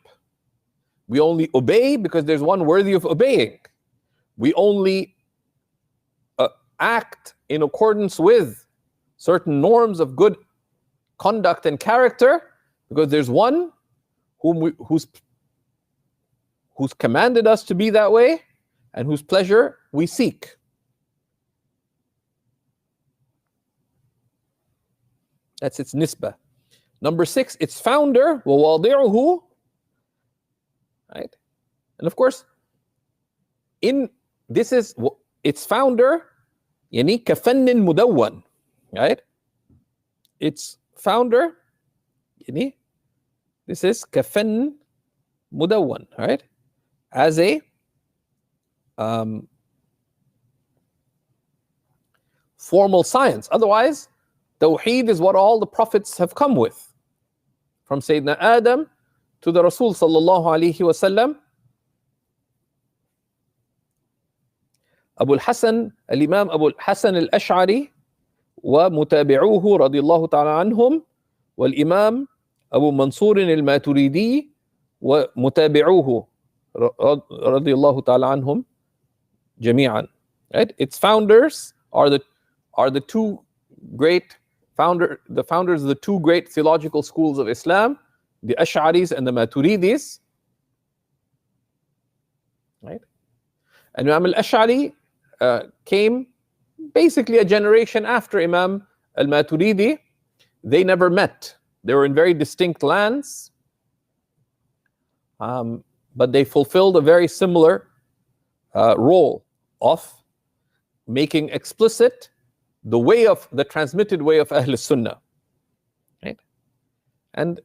We only obey because there's one worthy of obeying. We only act in accordance with certain norms of good conduct and character because there's one who's commanded us to be that way and whose pleasure we seek. That's its nisbah. Number 6, its founder, وَوَاضِعُهُ. Right? And of course, this is its founder, يعني كفن مدون, right? Its founder, يعني this is كفن مدون, right? As a formal science. Otherwise, Tawheed is what all the prophets have come with, from Sayyidina Adam to the Rasul sallallahu alaihi wasallam. أبو الحسن الإمام أبو الحسن الأشعري ومتابعوه رضي الله تعالى عنهم، والإمام أبو منصور الماتريدي ومتابعوه رضي الله تعالى عنهم جميعا. Right? Its founders are the two great founders of the two great theological schools of Islam, the Ash'aris and the Maturidis. Right? And Imam al-Ash'ari came basically a generation after Imam al-Maturidi. They never met. They were in very distinct lands, but they fulfilled a very similar role of making explicit the transmitted way of Ahl Sunnah. Right? And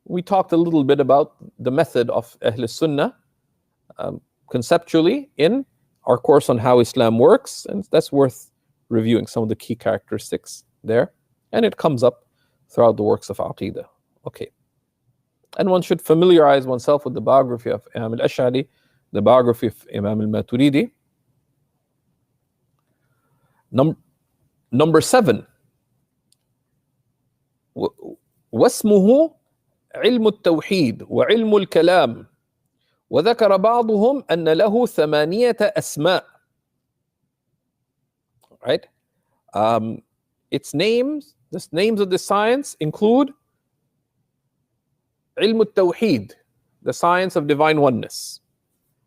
we talked a little bit about the method of Ahl Sunnah conceptually in our course on how Islam works, and that's worth reviewing some of the key characteristics there. And it comes up throughout the works of Aqidah. Okay. And one should familiarize oneself with the biography of Imam al-Ash'ari, the biography of Imam al-Maturidi. Number 7. واسمه علم التوحيد وعلم الكلام، وذكر بعضهم أن له 8 أسماء. Right? Its names, the names of the science include علم التوحيد, the science of divine oneness.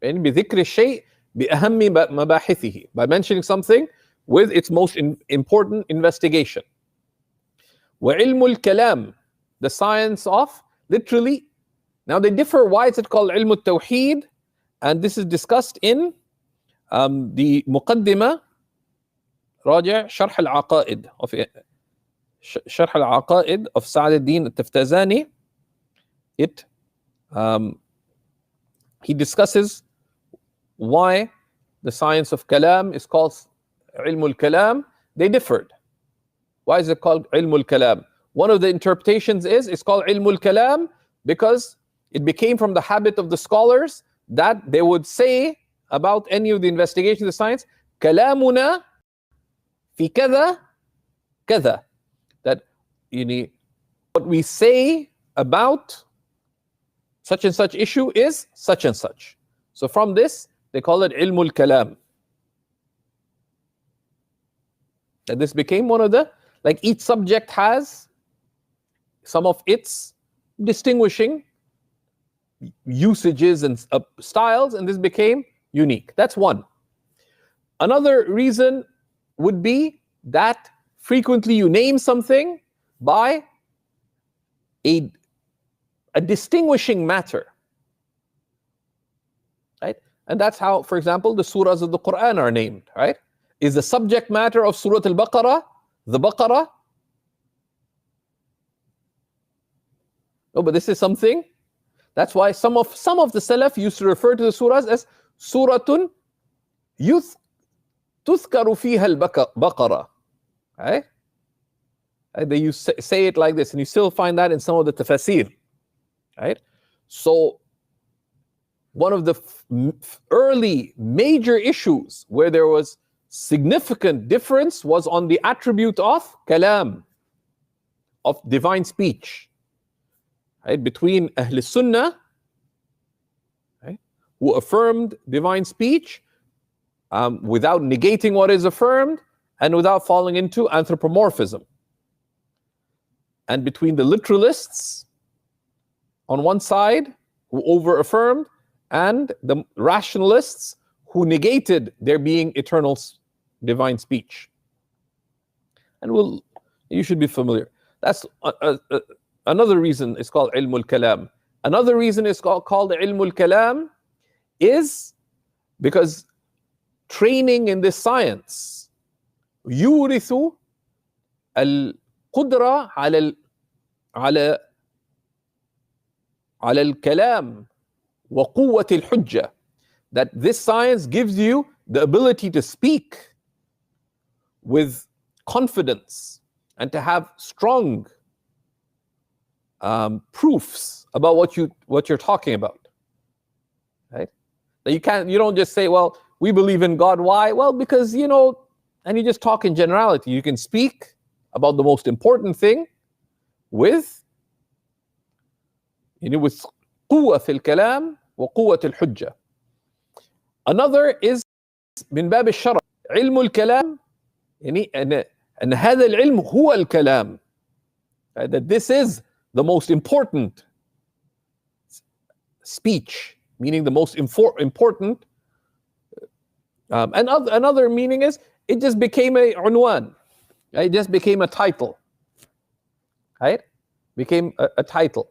يعني بذكر الشيء بأهم مباحثه, by mentioning something with its most important investigation. وعلم الكلام, the science of literally. Now they differ. Why is it called علم التوحيد? And this is discussed in the مقدمة راجع شرح العقائد of شرح العقائد of سعد الدين التفتازاني. He discusses why the science of kalam is called علم الكلام. They differed. Why is it called علم الكلام? One of the interpretations is it's called علم الكلام because it became from the habit of the scholars that they would say about any of the investigations of the science, كلامنا في كذا كذا, that what we say about such and such issue is such and such. So from this they call it علم الكلام. And this became one of the, like each subject has some of its distinguishing usages and styles, and this became unique. That's one. Another reason would be that frequently you name something by a distinguishing matter. Right? And that's how, for example, the surahs of the Quran are named, right? Is the subject matter of Surah al-Baqarah the Baqarah? No, but this is something. That's why some of the Salaf used to refer to the surahs as Suratun Tuthkaru fiha al-Baqarah. Right? They used to say it like this, and you still find that in some of the tafasir. Right? So one of the early major issues where there was significant difference was on the attribute of kalam, of divine speech, right? Between Ahl Sunnah, right, who affirmed divine speech without negating what is affirmed and without falling into anthropomorphism, and between the literalists on one side who over-affirmed and the rationalists who negated there being eternal divine speech. And you should be familiar. That's another reason it's called ilm al-kalam. Another reason it's called ilm al-kalam is because training in this science يورث القدرة على الكلام وقوة الحجة. That this science gives you the ability to speak with confidence and to have strong proofs about what you're talking about. Right? That you don't just say, well, we believe in God. Why? Well, because, and you just talk in generality. You can speak about the most important thing with قوة في الكلام وقوة الحجة. Another is من باب الشرع علم الكلام أن هذا العلم هو الكلام, that this is the most important speech, meaning the most important. And another meaning is it just became a unwan, it just became a title, right? Became a title,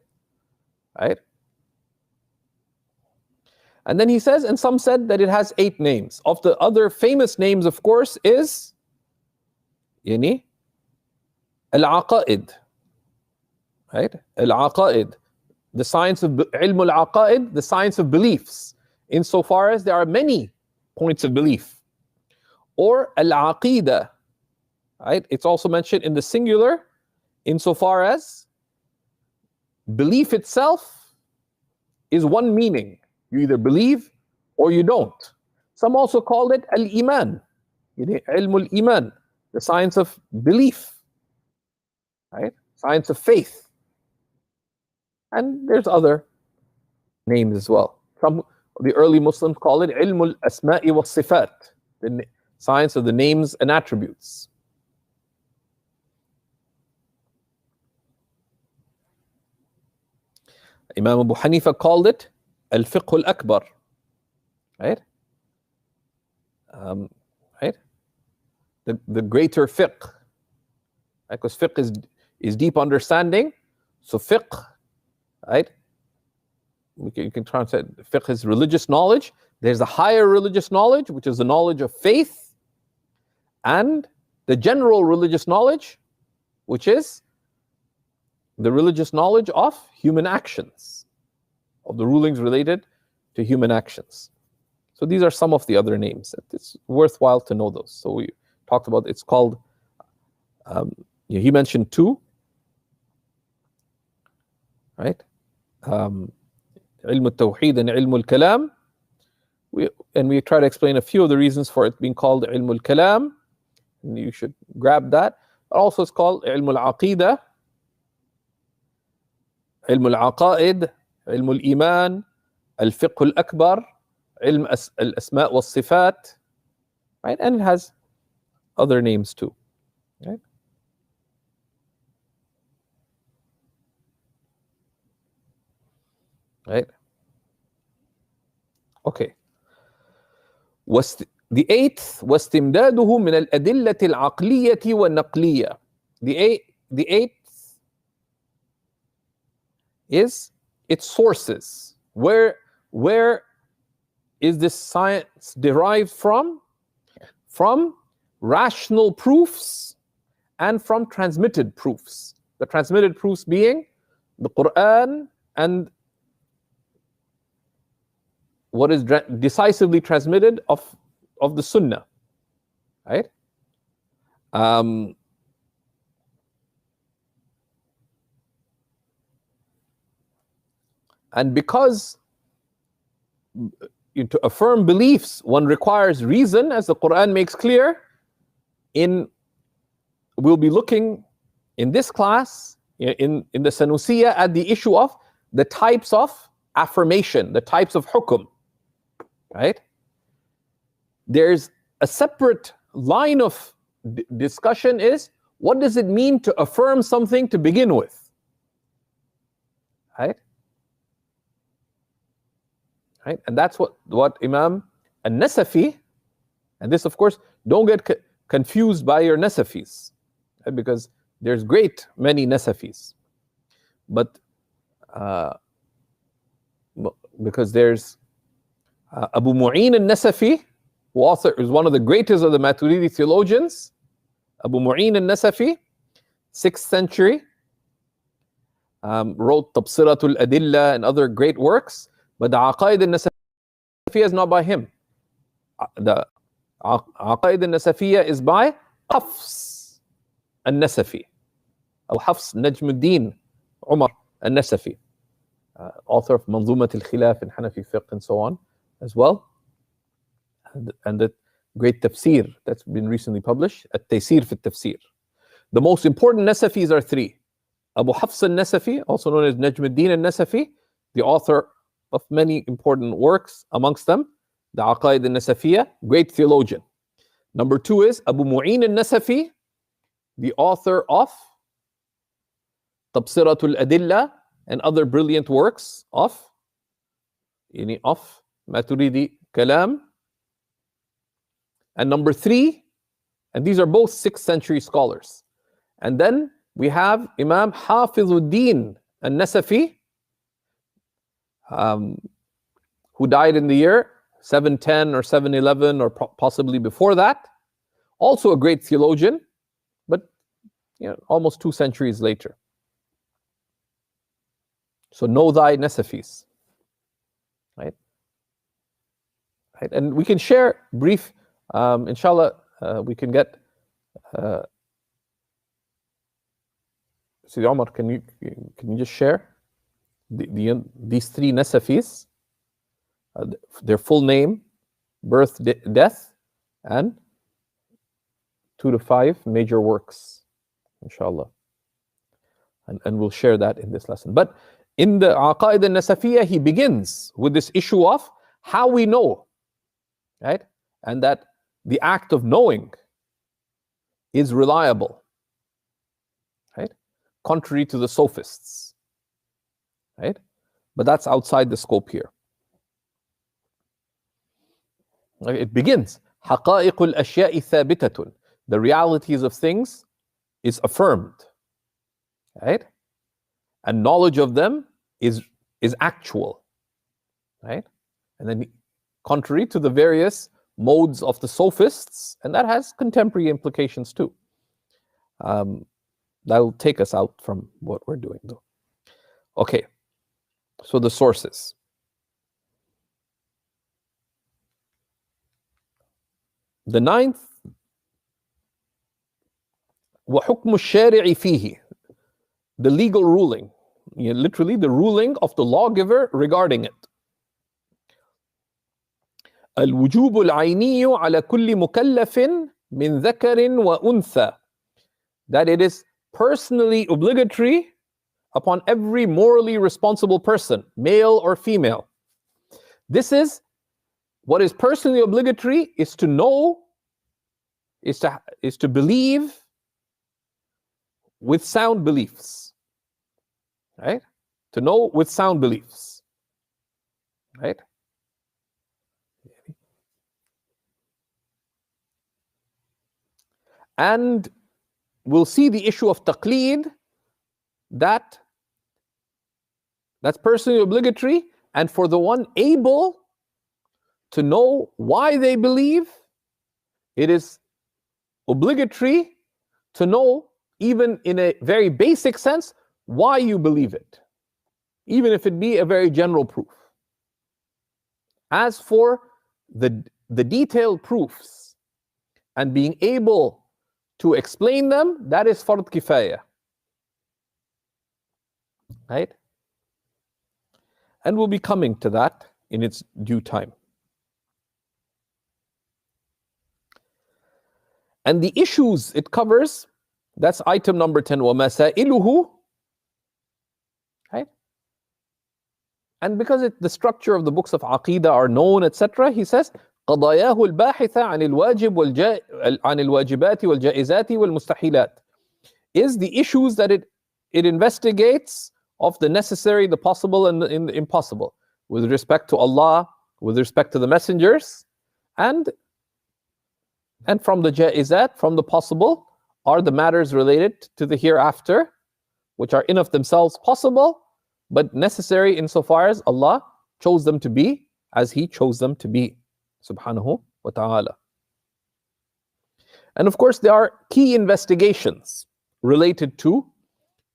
right? And then he says, and some said that it has 8 names. Of the other famous names, of course, is al-Aqaid, right? Al-Aqaid, the science of ilm al-Aqaid, the science of beliefs, insofar as there are many points of belief. Or al-Aqidah, right? It's also mentioned in the singular, insofar as belief itself is one meaning. You either believe or you don't. Some also call it al-Iman, ilm al-Iman, the science of belief, right? Science of faith. And there's other names as well. Some of the early Muslims call it ilm al-Asma'i wa sifat, the science of the names and attributes. Imam Abu Hanifa called it al-Fiqh al-Akbar, right? Right? The greater fiqh, because fiqh is deep understanding. So fiqh, right? You can translate fiqh is religious knowledge. There's a higher religious knowledge, which is the knowledge of faith, and the general religious knowledge, which is the religious knowledge of human actions, of the rulings related to human actions. So these are some of the other names. It's worthwhile to know those. So we talked about, it's called, he mentioned 2, right? Ilm al-Tawheed and Ilm al-Kalam. We try to explain a few of the reasons for it being called Ilm al-Kalam. And you should grab that. But also it's called Ilm al-Aqidah, Ilm al-Aqaid, Ilm al-Iman, al-Fiqh al-Akbar, Ilm al-Asma' wa sifat, right? And it has other names too, right? Right? Okay. The 8th was واستمداده من الأدلة العقلية والنقلية. The 8th is its sources. Where is this science derived from? From rational proofs and from transmitted proofs. The transmitted proofs being the Quran and what is decisively transmitted of the Sunnah, right? And because to affirm beliefs, one requires reason, as the Quran makes clear. We'll be looking in this class, in the Sanusiyya, at the issue of the types of affirmation, the types of hukum, right? There's a separate line of discussion is, what does it mean to affirm something to begin with, right? Right? And that's what Imam al-Nasafi, and this of course, don't get confused by your Nasafis, right? Because there's many Nasafis, but because there's Abu Mu'in al-Nasafi, who is one of the greatest of the Maturidi theologians. Abu Mu'in al-Nasafi, 6th century, wrote Tabsiratul Adilla and other great works. But the Aqaid al-Nasafiyya is not by him. The Aqaid al-Nasafiyya is by Hafs al-Nasafi, or Hafs Najmuddin Umar al-Nasafi, author of Manzumat al-Khilaf in Hanafi Fiqh and so on as well. and the great tafsir that's been recently published, at-Taysir fi tafsir. The most important Nasafis are three. Abu Hafs al-Nasafi, also known as Najmuddin al-Nasafi, the author of many important works, amongst them the Aqaid al-Nasafiyya, great theologian. Number two is Abu Mu'in al-Nasafi, the author of Tabsiratul Adilla and other brilliant works of Maturidi Kalam. And number three, and these are both 6th century scholars. And then we have Imam Hafizuddin al-Nasafi, who died in the year 710 or 711 or possibly before that. Also a great theologian, but almost 2 centuries later. So know thy Nasafis, right? And we can share brief, inshallah, we can get, Sidi Omar, can you just share these 3 Nasafis, their full name, birth, death, and 2 to 5 major works, inshallah. And we'll share that in this lesson. But in the Aqaid al-Nasafiyya, he begins with this issue of how we know, right? And that the act of knowing is reliable, right? Contrary to the sophists, right? But that's outside the scope here. It begins, حَقَائِقُ الْأَشْيَاءِ ثَابِتَةٌ. The realities of things is affirmed, right? And knowledge of them is actual, right? And then contrary to the various modes of the sophists, and that has contemporary implications too. That'll take us out from what we're doing though. Okay, so the sources. The 9th, وَحُكْمُ الشَّارِعِ فِيهِ, the legal ruling, literally the ruling of the lawgiver regarding it. الوجوب العيني على كل مكلف من ذكر وأنثى, that it is personally obligatory upon every morally responsible person, male or female. This is what is personally obligatory, is to know, is to believe with sound beliefs, right? To know with sound beliefs, right? And we'll see the issue of taqleed, that's personally obligatory, and for the one able to know why they believe, it is obligatory to know, even in a very basic sense, why you believe it, even if it be a very general proof. As for the detailed proofs and being able to explain them, that is fard kifaya, right? And we'll be coming to that in its due time. And the issues it covers, that's item number 10, وَمَسَائِلُهُ, right? And because the structure of the books of Aqidah are known, etc., he says, قضاياه الباحثة عن الواجب عن الواجبات والجائزات والمستحيلات, is the issues that it investigates of the necessary, the possible, and the impossible, with respect to Allah, with respect to the messengers, and from the jaizat, from the possible, are the matters related to the hereafter, which are in of themselves possible, but necessary insofar as Allah chose them to be as He chose them to be, subhanahu wa ta'ala. And of course, there are key investigations related to,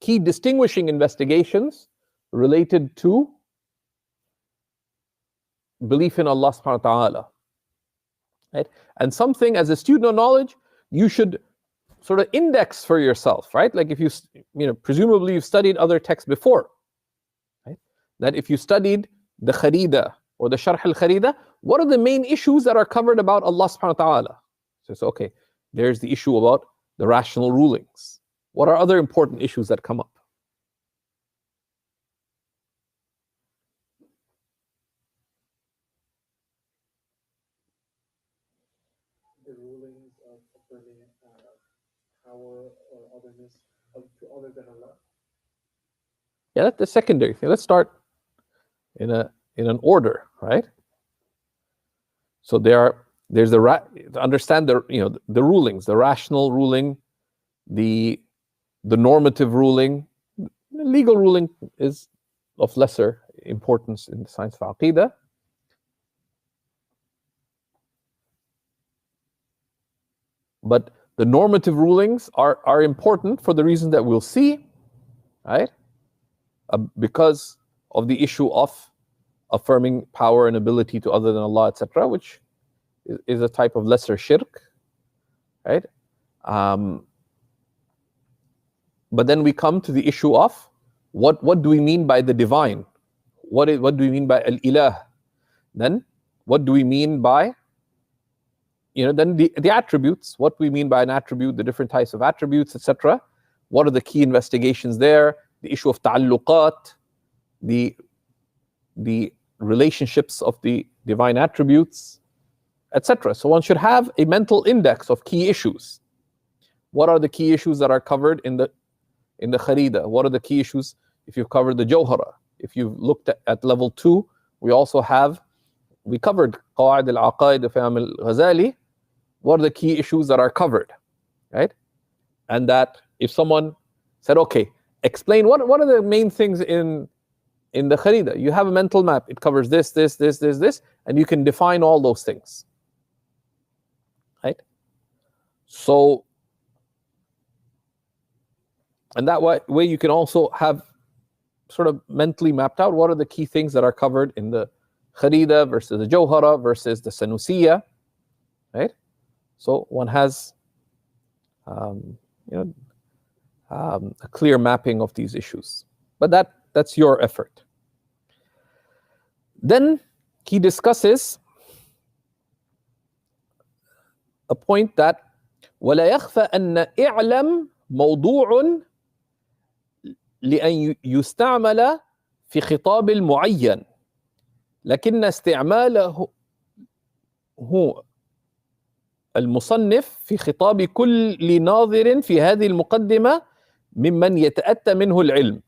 key distinguishing investigations related to belief in Allah subhanahu wa ta'ala. Right? And something, as a student of knowledge, you should sort of index for yourself, right? Like if presumably you've studied other texts before, right? That if you studied the Kharida or the Sharh al-Kharida, what are the main issues that are covered about Allah subhanahu wa ta'ala? So it's okay, there's the issue about the rational rulings. What are other important issues that come up? The rulings of affirming power or otherness to other than Allah. Yeah, that's the secondary thing. Let's start in an order, right? So there's to understand the rulings, the rational ruling, the normative ruling. The legal ruling is of lesser importance in the science of Aqidah. But the normative rulings are important for the reason that we'll see, right? Because of the issue of affirming power and ability to other than Allah, etc., which is a type of lesser shirk, right? But then we come to the issue of what do we mean by the divine? What do we mean by al-ilah? Then what do we mean by then the attributes? What we mean by an attribute, the different types of attributes, etc. What are the key investigations there? The issue of ta'alluqat, the relationships of the divine attributes, etc. So one should have a mental index of key issues. What are the key issues that are covered in the Kharida? What are the key issues if you've covered the Jawhara? If you've looked at level 2, we covered Qawa'id al-Aqaid of Imam al-Ghazali. What are the key issues that are covered, right? And that if someone said, okay, explain what are the main things in the Kharida? You have a mental map. It covers this, and you can define all those things, right? So, and that way you can also have sort of mentally mapped out what are the key things that are covered in the Kharida versus the Jawhara versus the Sanusiyya, right? So one has a clear mapping of these issues. But that's your effort. Then he discusses a point that ولا يخفى أن اعلم موضوع لأن يستعمل في خطاب معين لكن استعماله هو المصنف في خطاب كل ناظر في هذه المقدمة ممن يتأتى منه العلم.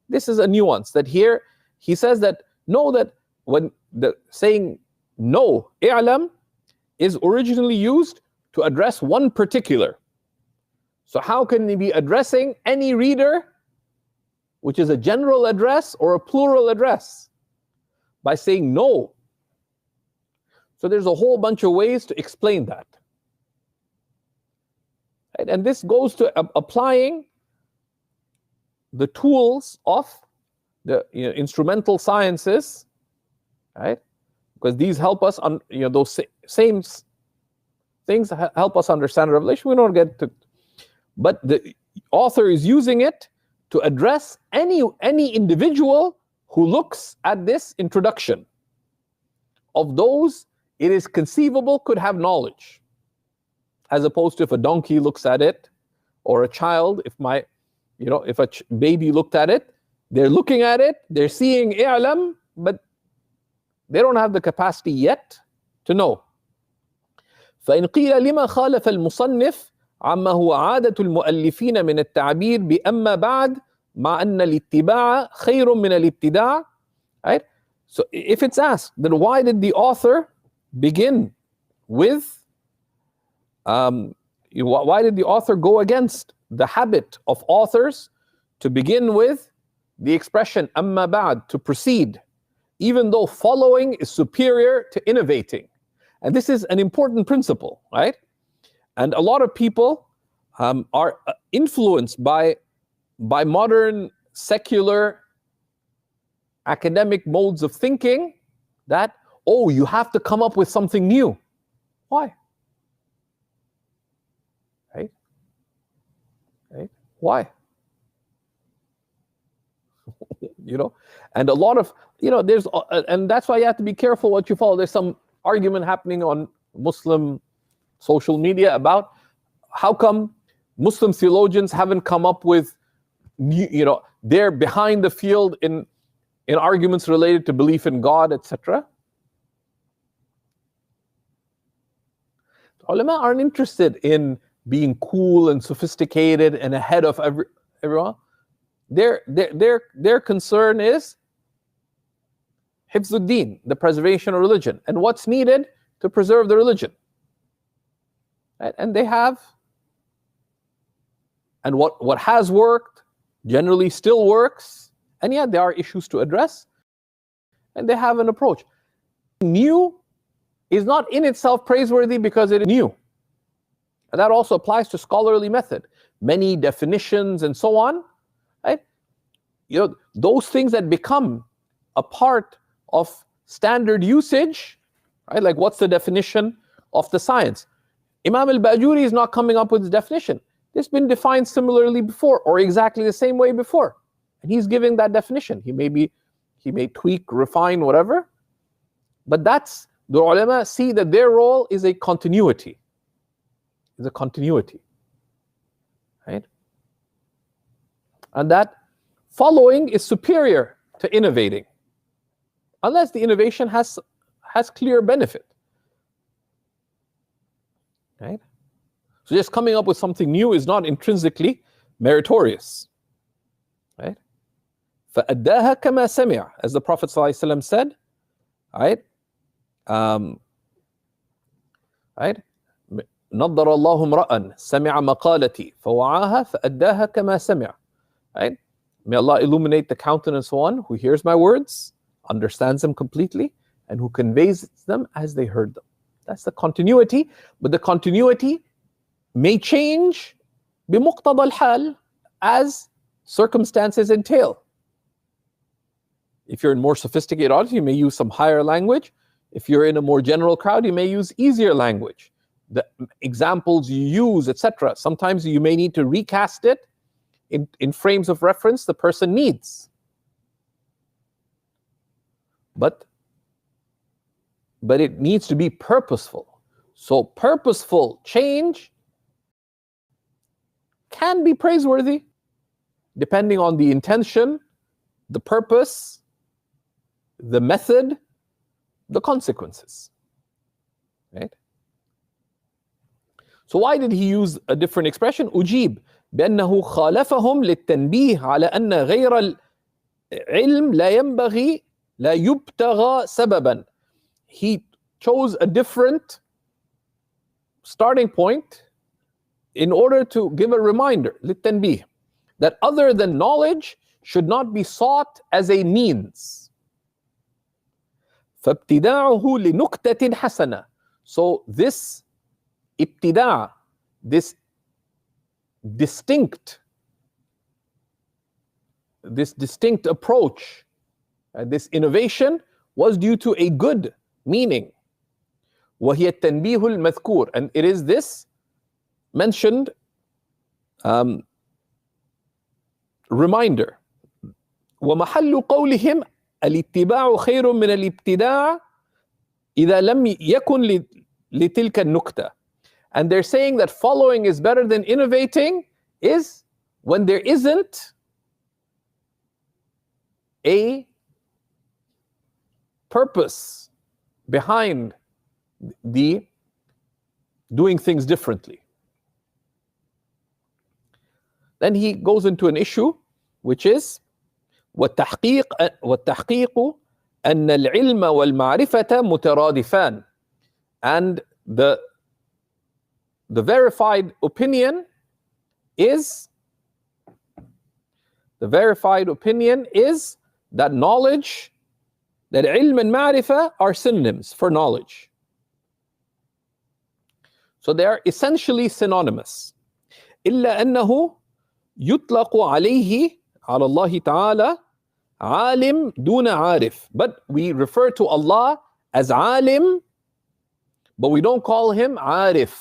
This is a nuance that here he says that know that when the saying no, i'lam, is originally used to address one particular. So how can he be addressing any reader, which is a general address or a plural address? By saying no. So there's a whole bunch of ways to explain that. Right? And this goes to applying the tools of the instrumental sciences, right? Because these help us on those same things help us understand revelation. We don't get to, but the author is using it to address any individual who looks at this introduction. Of those, it is conceivable could have knowledge, as opposed to if a donkey looks at it, or a child. If if a baby looked at it, they're looking at it, they're seeing i'lam, but they don't have the capacity yet to know. فإن قيل لما خالف المصنف عما هو عادة المؤلفين من التعبير بأما بعد مع أن الاتباع خير من الابتداع, right? So if it's asked, then why did the author begin with why did the author go against the habit of authors to begin with the expression amma ba'd, to proceed, even though following is superior to innovating? And this is an important principle, right? And a lot of people are influenced by modern secular academic modes of thinking that, oh, you have to come up with something new. Why? Right? Why? And a lot of, and that's why you have to be careful what you follow. There's some argument happening on Muslim social media about how come Muslim theologians haven't come up with new, they're behind the field in arguments related to belief in God, etc. Ulama aren't interested in being cool and sophisticated and ahead of everyone. Their concern is Hifzuddin, the preservation of religion, and what's needed to preserve the religion. Right? And they have, and what has worked generally still works, and yet there are issues to address, and they have an approach. New is not in itself praiseworthy because it is new. And that also applies to scholarly method. Many definitions and so on, right? Those things that become a part of standard usage, right? Like what's the definition of the science? Imam al-Bajuri is not coming up with the definition. It's been defined similarly before, or exactly the same way before. And he's giving that definition. He may tweak, refine, whatever. But that's, the ulama see that their role is a continuity. Right? And that following is superior to innovating, unless the innovation has clear benefit. Right? So just coming up with something new is not intrinsically meritorious. Right? فَأَدَّاهَا كَمَا سَمِعَ, as the Prophet ﷺ said, right? Right? نَضَّرَ اللَّهُ امْرَأً سَمِعَ مَقَالَتِي فَوَعَاهَا فَأَدَّاهَا كَمَا سَمِعَ. Right? May Allah illuminate the countenance of one who hears my words, understands them completely, and who conveys them as they heard them. That's the continuity, but the continuity may change بِمُقْتَضَى الْحَالِ, as circumstances entail. If you're in more sophisticated audience, you may use some higher language. If you're in a more general crowd, you may use easier language. The examples you use, etc. Sometimes you may need to recast it in frames of reference the person needs. But it needs to be purposeful. So purposeful change can be praiseworthy, depending on the intention, the purpose, the method, the consequences. Right? So why did he use a different expression? أجيب بأنه خالفهم للتنبيه على أن غير العلم لا ينبغي لا يبتغى سببا. He chose a different starting point in order to give a reminder, للتنبيه, that other than knowledge should not be sought as a means. فابتداعه لنكتة حسنة. So this ibtida', this distinct approach, this innovation was due to a good meaning. وهي التنبيه المذكور, and it is this mentioned reminder. ومحل قولهم الاتباع خير من الابتداع إذا لم يكن لتلك النكتة. And they're saying that following is better than innovating is when there isn't a purpose behind the doing things differently. Then he goes into an issue which is والتحقيق أن العلم والمعرفة مترادفان. And the verified opinion is that knowledge, that ilm and ma'rifah are synonyms for knowledge. So they are essentially synonymous. إلا أنه يطلق عليه على الله تعالى عالم دون عارف. But we refer to Allah as alim, but we don't call him arif.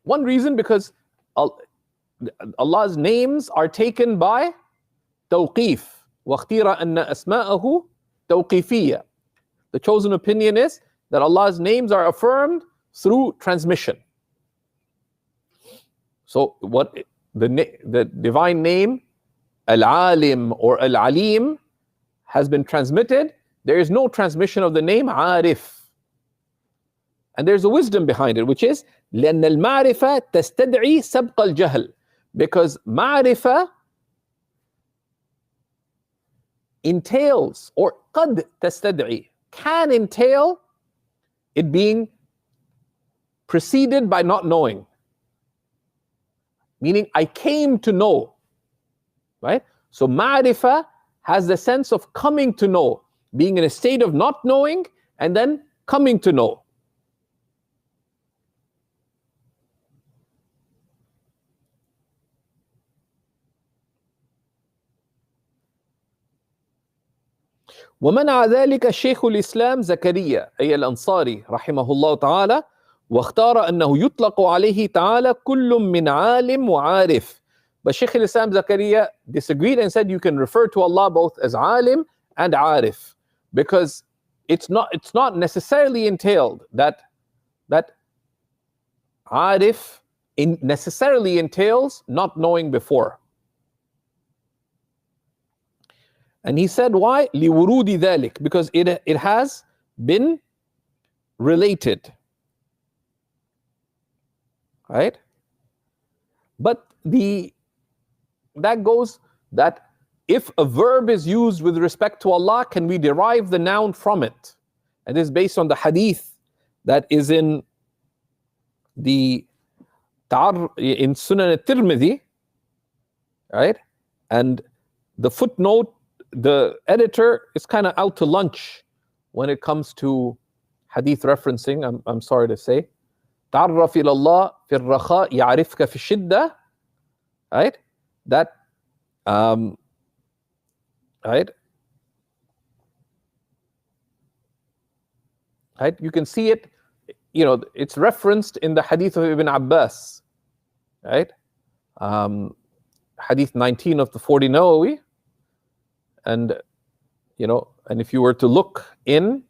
One reason, because Allah's names are taken by tawqif. وَاخْتِيرَ أَنَّ أَسْمَاءَهُ تَوْقِيفِيَّةٌ. The chosen opinion is that Allah's names are affirmed through transmission. So what the divine name al-Alim or al-Alim has been transmitted, there is no transmission of the name Arif. And there's a wisdom behind it, which is لأن المعرفة تستدعي سبق الجهل. Because ma'rifah entails, or قد تستدعي, can entail it being preceded by not knowing. Meaning, I came to know, right? So ma'rifah has the sense of coming to know, being in a state of not knowing and then coming to know. ومنع ذلك شيخ الإسلام زكريا أي الأنصاري رحمه الله تعالى، واختار أنه يطلق عليه تعالى كل من عالم وعارف. But Shaykh al-Islam Zakaria disagreed and said you can refer to Allah both as alim and arif, because it's not necessarily entailed that arif necessarily entails not knowing before. And he said, why? لِوُرُودِ ذَلِكَ, because it has been related. Right? But that goes that if a verb is used with respect to Allah, can we derive the noun from it? And this is based on the hadith that is in Sunan al-Tirmidhi, right? And the footnote, the editor is kind of out to lunch when it comes to hadith referencing, I'm sorry to say. تعرف إلى الله في الرخاء يعرفك في الشدة, right? That right? You can see it, it's referenced in the hadith of Ibn Abbas, right? Hadith 19 of the 40 Nawawi. And and if you were to look in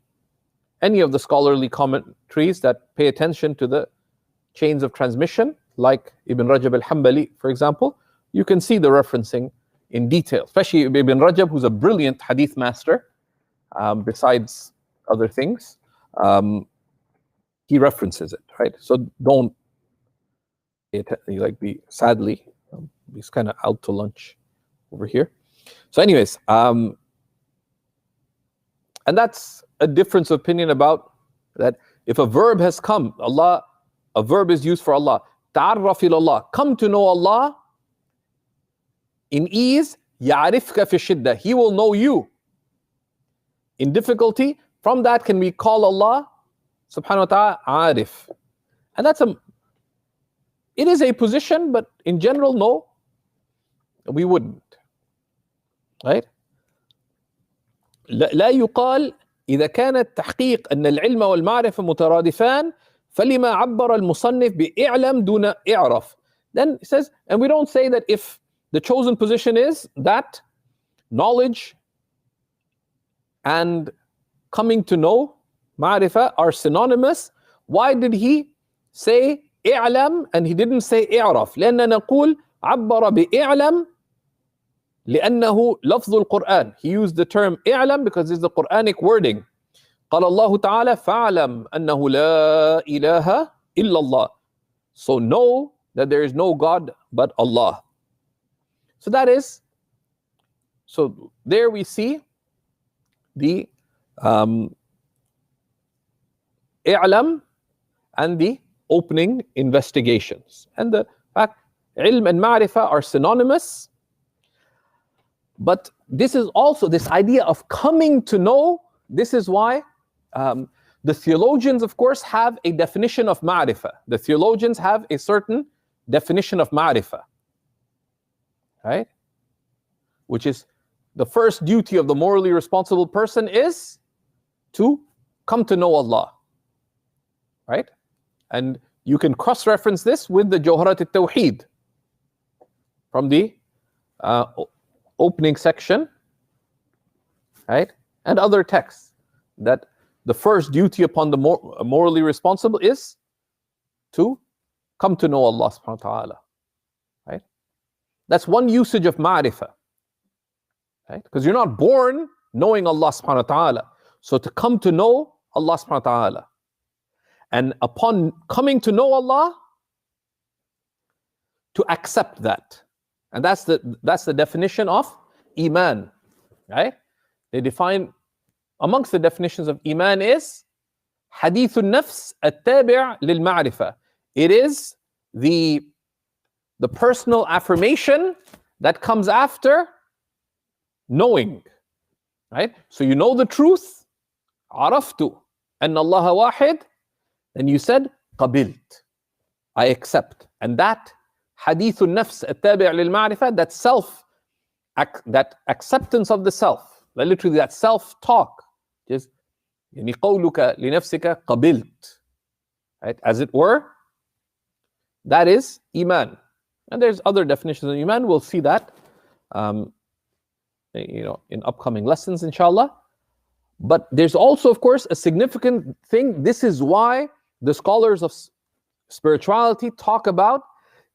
any of the scholarly commentaries that pay attention to the chains of transmission, like Ibn Rajab al-Hanbali, for example, you can see the referencing in detail, especially Ibn Rajab, who's a brilliant hadith master, besides other things. He references it, right? So don't, sadly, he's kind of out to lunch over here. So anyways, and that's a difference of opinion about that. If a verb has come, a verb is used for Allah. Ta'arraf ilallah, come to know Allah in ease. Ya'rifka fi shiddah, He will know you in difficulty. From that, can we call Allah subhanahu wa ta'ala arif? And it is a position, but in general, no, we wouldn't. Right? لا يقال إذا كان التحقيق أن العلم والمعرفة مترادفان فلما عبر المصنف بإعلم دون إعرف. Then it says, and we don't say that if the chosen position is that knowledge and coming to know, ma'rifah, are synonymous, why did he say إعلم and he didn't say إعرف؟ لأننا نقول عبر بإعلم لأنه لفظ القرآن. He used the term إعلم because it's the Quranic wording. قال الله تعالى فاعلم أنه لا إله إلا الله. So know that there is no God but Allah. So there we see the إعلم and the opening investigations. And the fact, ilm and ma'rifah are synonymous. But this is also this idea of coming to know. This is why the theologians, of course, have a definition of ma'rifah. The theologians have a certain definition of ma'rifah, right? Which is the first duty of the morally responsible person is to come to know Allah, right? And you can cross-reference this with the Jawharat al-Tawheed, from the opening section, right? And other texts, that the first duty upon the morally responsible is to come to know Allah subhanahu wa ta'ala, right? That's one usage of ma'rifah, right? Because you're not born knowing Allah subhanahu wa ta'ala. So to come to know Allah subhanahu wa ta'ala. And upon coming to know Allah, to accept that. And that's the definition of Iman, right? They define, amongst the definitions of Iman is Hadithun Nafs at-Tabi' lil-Ma'rifah. It is the personal affirmation that comes after knowing, right? So you know the truth, Araftu anna Allah wahid, then you said qabilt, I accept. And that Hadithun Nafs at-Tabi' lil-Ma'rifah, that self, that acceptance of the self, literally that self-talk, just يعني قولك لنفسك قبلت, right? As it were, that is Iman. And there's other definitions of Iman. We'll see that in upcoming lessons, inshallah. But there's also, of course, a significant thing. This is why the scholars of spirituality talk about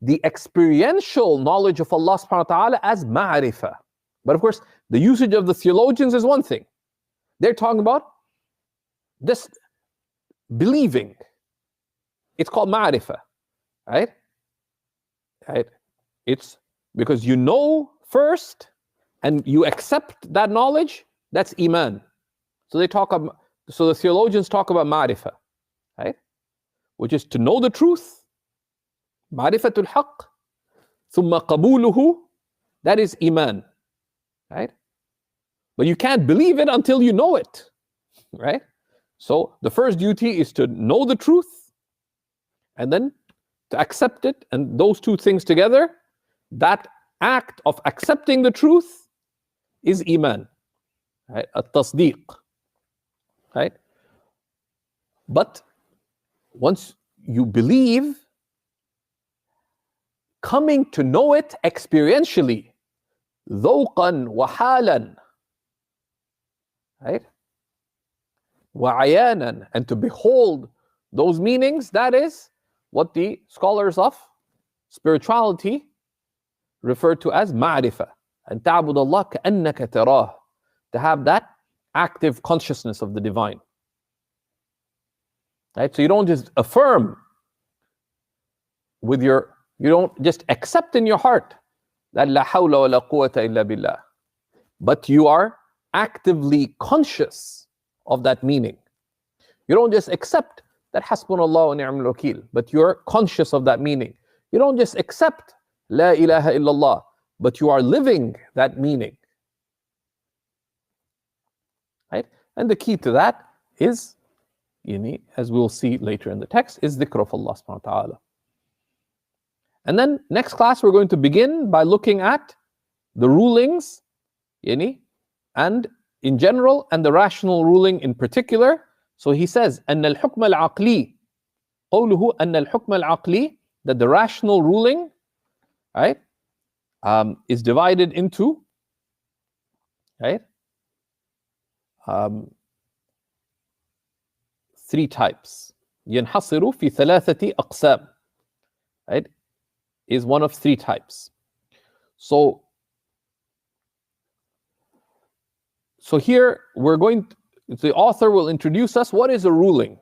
the experiential knowledge of Allah subhanahu wa ta'ala as ma'rifah. But of course, the usage of the theologians is one thing. They're talking about this believing. It's called ma'rifah, right? Right? It's because you know first and you accept that knowledge, that's Iman. So the theologians talk about ma'rifah, right? Which is to know the truth, ma'rifatul haqq, thumma qabuluhu, that is Iman, right? But you can't believe it until you know it, right? So the first duty is to know the truth and then to accept it, and those two things together, that act of accepting the truth is Iman, right? At-tasdeeq, right? But once you believe, coming to know it experientially, ذوقا وحالا, right? وعيانا, and to behold those meanings, that is what the scholars of spirituality refer to as ma'rifah. And ta'bud Allah ka'annaka tarah, to have that active consciousness of the divine. Right? So you don't just affirm with you don't just accept in your heart that la hawla wa la quwwata illa billah, but you are actively conscious of that meaning. You don't just accept that hasbunallah wa ni'mal wakeel, but you're conscious of that meaning. You don't just accept la ilaha illallah, but you are living that meaning. Right? And the key to that is, as we'll see later in the text, is dhikr of Allah subhanahu wa ta'ala. And then next class we're going to begin by looking at the rulings, and in general, and the rational ruling in particular. So he says, أن الحكم العقلي, قوله أن الحكم العقلي, that the rational ruling, right, is divided into, right, three types. ينحصر في ثلاثة أقسام, right, is one of three types. So here the author will introduce us what is a ruling,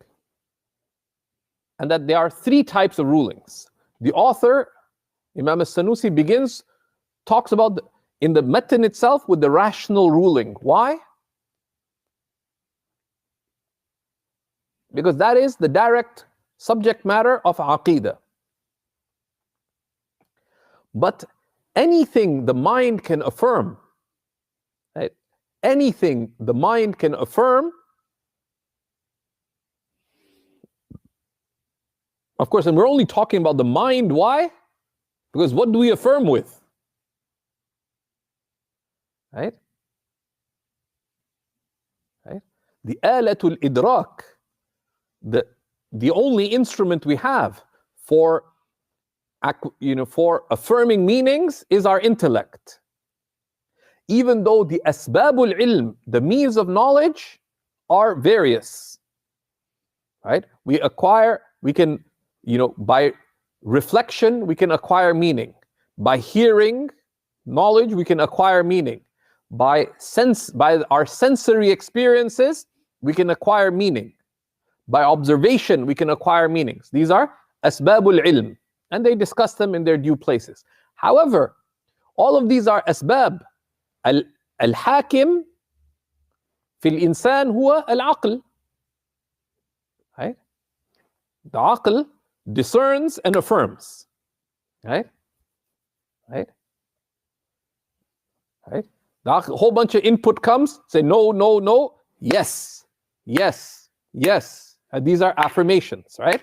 and that there are three types of rulings. The author, Imam al-Sanusi, talks about in the matan itself with the rational ruling. Why? Because that is the direct subject matter of aqeedah. But anything the mind can affirm, right? Anything the mind can affirm, of course, and we're only talking about the mind. Why? Because what do we affirm with? Right? Right? The alatul idrak, the only instrument we have for for affirming meanings is our intellect. Even though the asbabul ilm, the means of knowledge, are various. Right? We can, by reflection, we can acquire meaning. By hearing knowledge, we can acquire meaning. By our sensory experiences, we can acquire meaning. By observation, we can acquire meanings. These are asbabul ilm, and they discuss them in their due places. However, all of these are asbab. Al-hakim fil insan huwa al-aql. Right? The aql discerns and affirms. Right? Right? Right? A whole bunch of input comes, say no, no, no, yes, yes, yes. And these are affirmations, right?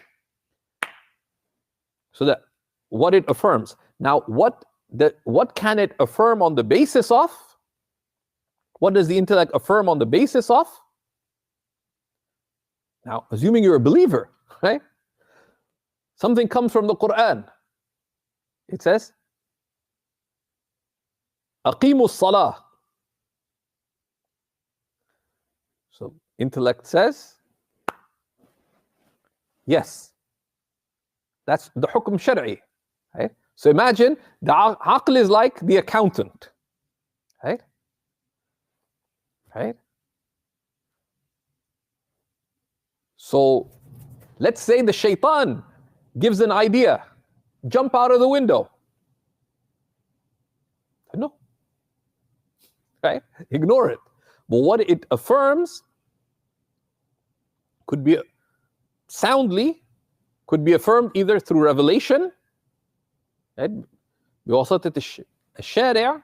So that what it affirms. Now, what can it affirm on the basis of? What does the intellect affirm on the basis of? Now, assuming you're a believer, right? Something comes from the Quran. It says, Aqimus salah. So intellect says, yes. That's the hukm shar'i. Right? So imagine the aql is like the accountant. Right? Right? So let's say the shaitan gives an idea. Jump out of the window. No. Right? Ignore it. But what it affirms could be soundly, could be affirmed either through revelation, right? بواسطة الشارع,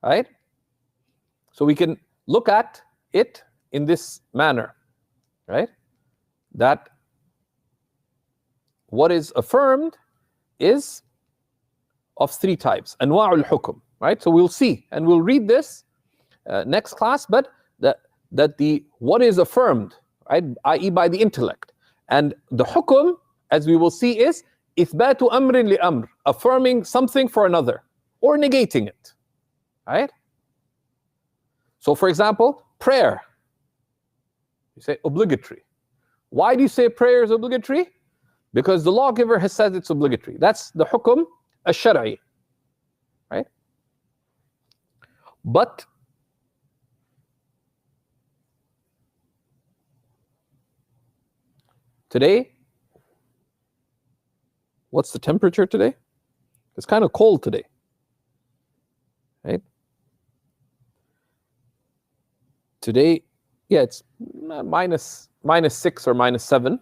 right? So we can look at it in this manner, right? That what is affirmed is of three types. Anwa' al-hukm, right? So we'll see, and we'll read this next class, but that the what is affirmed, right, i.e. by the intellect, and the hukm, as we will see, is ithbatu amrin li amr, affirming something for another, or negating it, right? So for example, prayer, you say obligatory. Why do you say prayer is obligatory? Because the lawgiver has said it's obligatory. That's the hukm al-shar'i, right? But today, what's the temperature today? It's kind of cold today, right? Today, yeah, it's minus 6 or minus 7.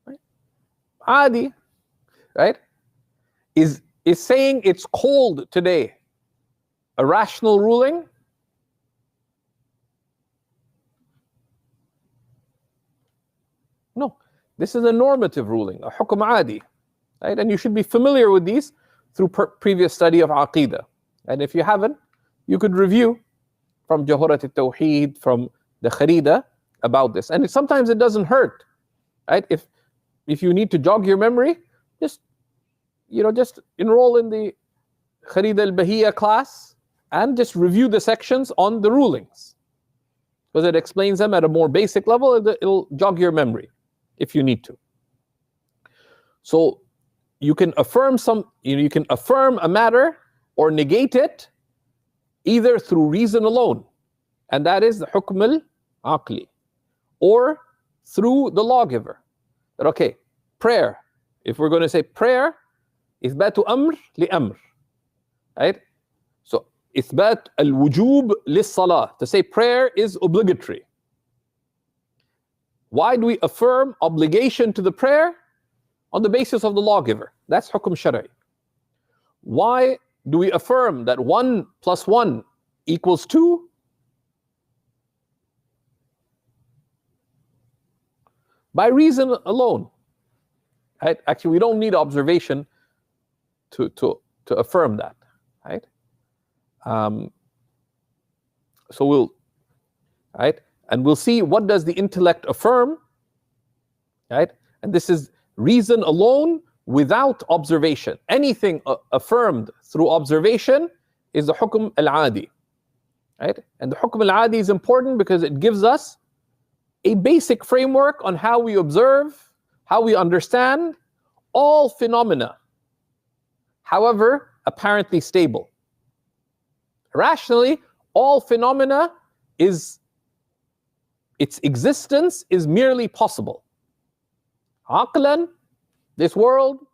Right? Adi, right? Is saying it's cold today a rational ruling? No, this is a normative ruling, a hukm adi, right? And you should be familiar with these through previous study of Aqidah. And if you haven't, you could review from Jahurat al-Tawheed, from the Kharida about this. And sometimes it doesn't hurt, right? If you need to jog your memory, just enroll in the Kharida al-Bahiyya class and just review the sections on the rulings, because it explains them at a more basic level. It'll jog your memory if you need to. So you can affirm you can affirm a matter or negate it either through reason alone, and that is the hukm al-aqli, or through the lawgiver. That okay, prayer, if we're going to say prayer, ithbatu amr li amr, right? So ithbat al-wujub lis-salah, to say prayer is obligatory. Why do we affirm obligation to the prayer? On the basis of the lawgiver. That's hukm shar'i. Why do we affirm that 1 + 1 = 2? By reason alone. Right? Actually, we don't need observation to affirm that. Right? So we'll see what does the intellect affirm, right? And this is reason alone without observation. Anything affirmed through observation is the hukm al-adi. Right? And the hukm al-adi is important because it gives us a basic framework on how we observe, how we understand all phenomena, however apparently stable. Rationally, all phenomena its existence is merely possible. Aqlan, this world,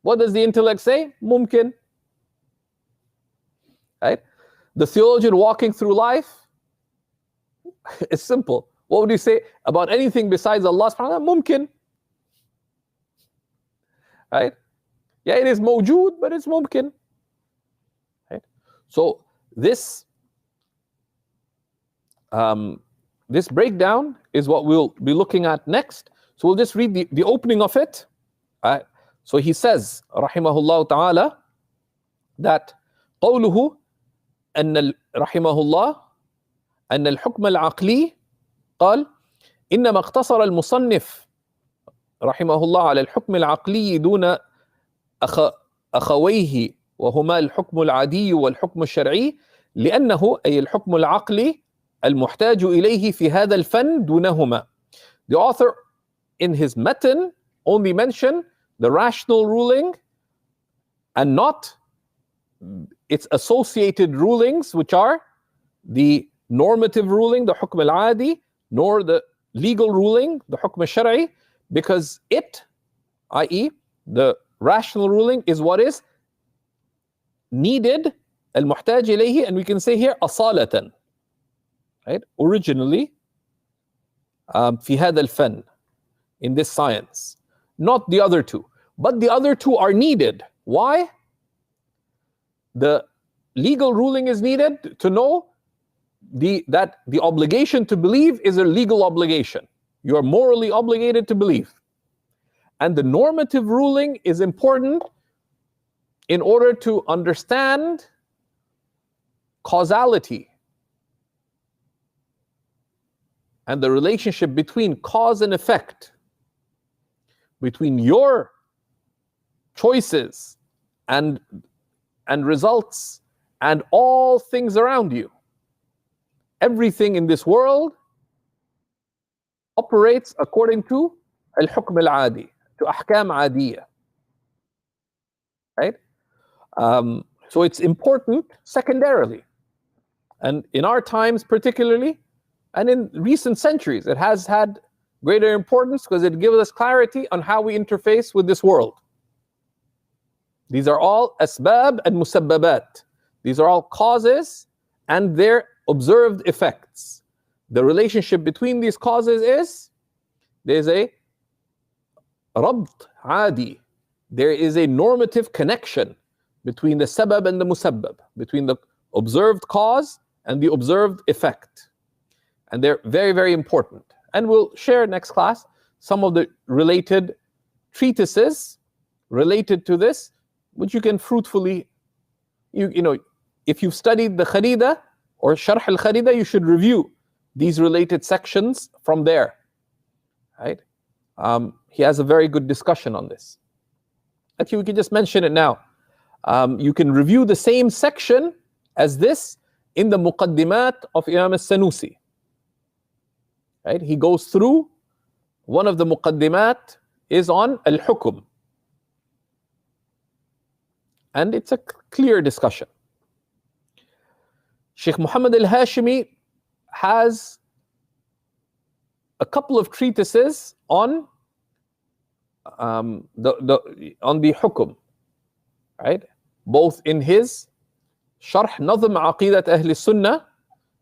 what does the intellect say? Mumkin. Right? The theologian walking through life, it's simple. What would you say about anything besides Allah subhanahu wa ta'ala? Mumkin. Right? Yeah, it is mawjood, but it's mumkin. Right? So this breakdown is what we'll be looking at next. So we'll just read the opening of it. So he says, rahimahullah ta'ala, that قوله أن رحمه الله أن الحكم العقلي قال إنما اقتصر المصنف رحمه الله على الحكم العقلي دون أخويه وهما الحكم العادي والحكم الشرعي لأنه أي الحكم العقلي المحتاج إليه في هذا الفن دونهما. The author in his matan only mentioned the rational ruling and not its associated rulings, which are the normative ruling, the hukm al-adi, nor the legal ruling, the hukm al-shar'i, because it, i.e. the rational ruling, is what is needed, al-muhtaj ilayhi, and we can say here asalatan, right? Originally, fi hadha al-fan, in this science, not the other two. But the other two are needed. Why? The legal ruling is needed to know that the obligation to believe is a legal obligation. You are morally obligated to believe. And the normative ruling is important in order to understand causality and the relationship between cause and effect, between your choices and results and all things around you. Everything in this world operates according to al-hukm al-adi, to ahkam adiyya. Right? So it's important secondarily. And in our times particularly, and in recent centuries, it has had greater importance because it gives us clarity on how we interface with this world. These are all asbab and musabbabat. These are all causes and their observed effects. The relationship between these causes is there's a rabt adi. There is a normative connection between the sabab and the musabbab, between the observed cause and the observed effect. And they're very, very important. And we'll share next class some of the related treatises related to this, which you can fruitfully, you know, if you've studied the Kharida or Sharh al-Kharida, you should review these related sections from there. Right? He has a very good discussion on this. Actually, we can just mention it now. You can review the same section as this in the Muqaddimat of Imam al-Sanusi. Right? He goes through, one of the Muqaddimat is on al-Hukum. And it's a clear discussion. Shaykh Muhammad al-Hashimi has a couple of treatises on the Hukum, right? Both in his Sharh Nazm Aqidat Ahli Sunnah,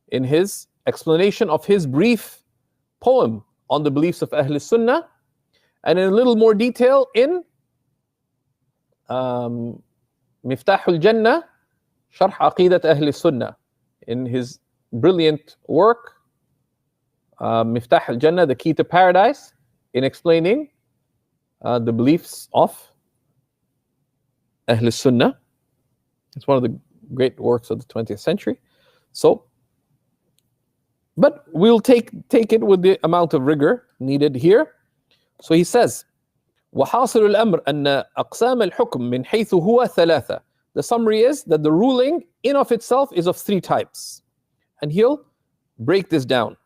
in his explanation of his brief poem on the beliefs of Ahli Sunnah, and in a little more detail in Miftah al-Jannah, Sharh Aqidat Ahli Sunnah, in his brilliant work, Miftah al-Jannah, the key to paradise, in explaining the beliefs of Ahl Sunnah. It's one of the great works of the 20th century. So, but we'll take it with the amount of rigor needed here. So he says, وحاصل الأمر أن أقسام الحكم من حيث هو ثلاثة. The summary is that the ruling in of itself is of three types. And he'll break this down.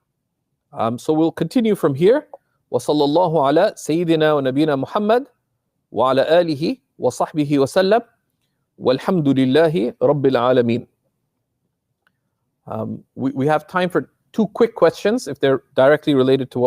So we'll continue from here. وصلى الله على سيدنا ونبينا محمد وعلى آله وصحبه وسلم والحمد لله رب العالمين. We have time for two quick questions if they're directly related to what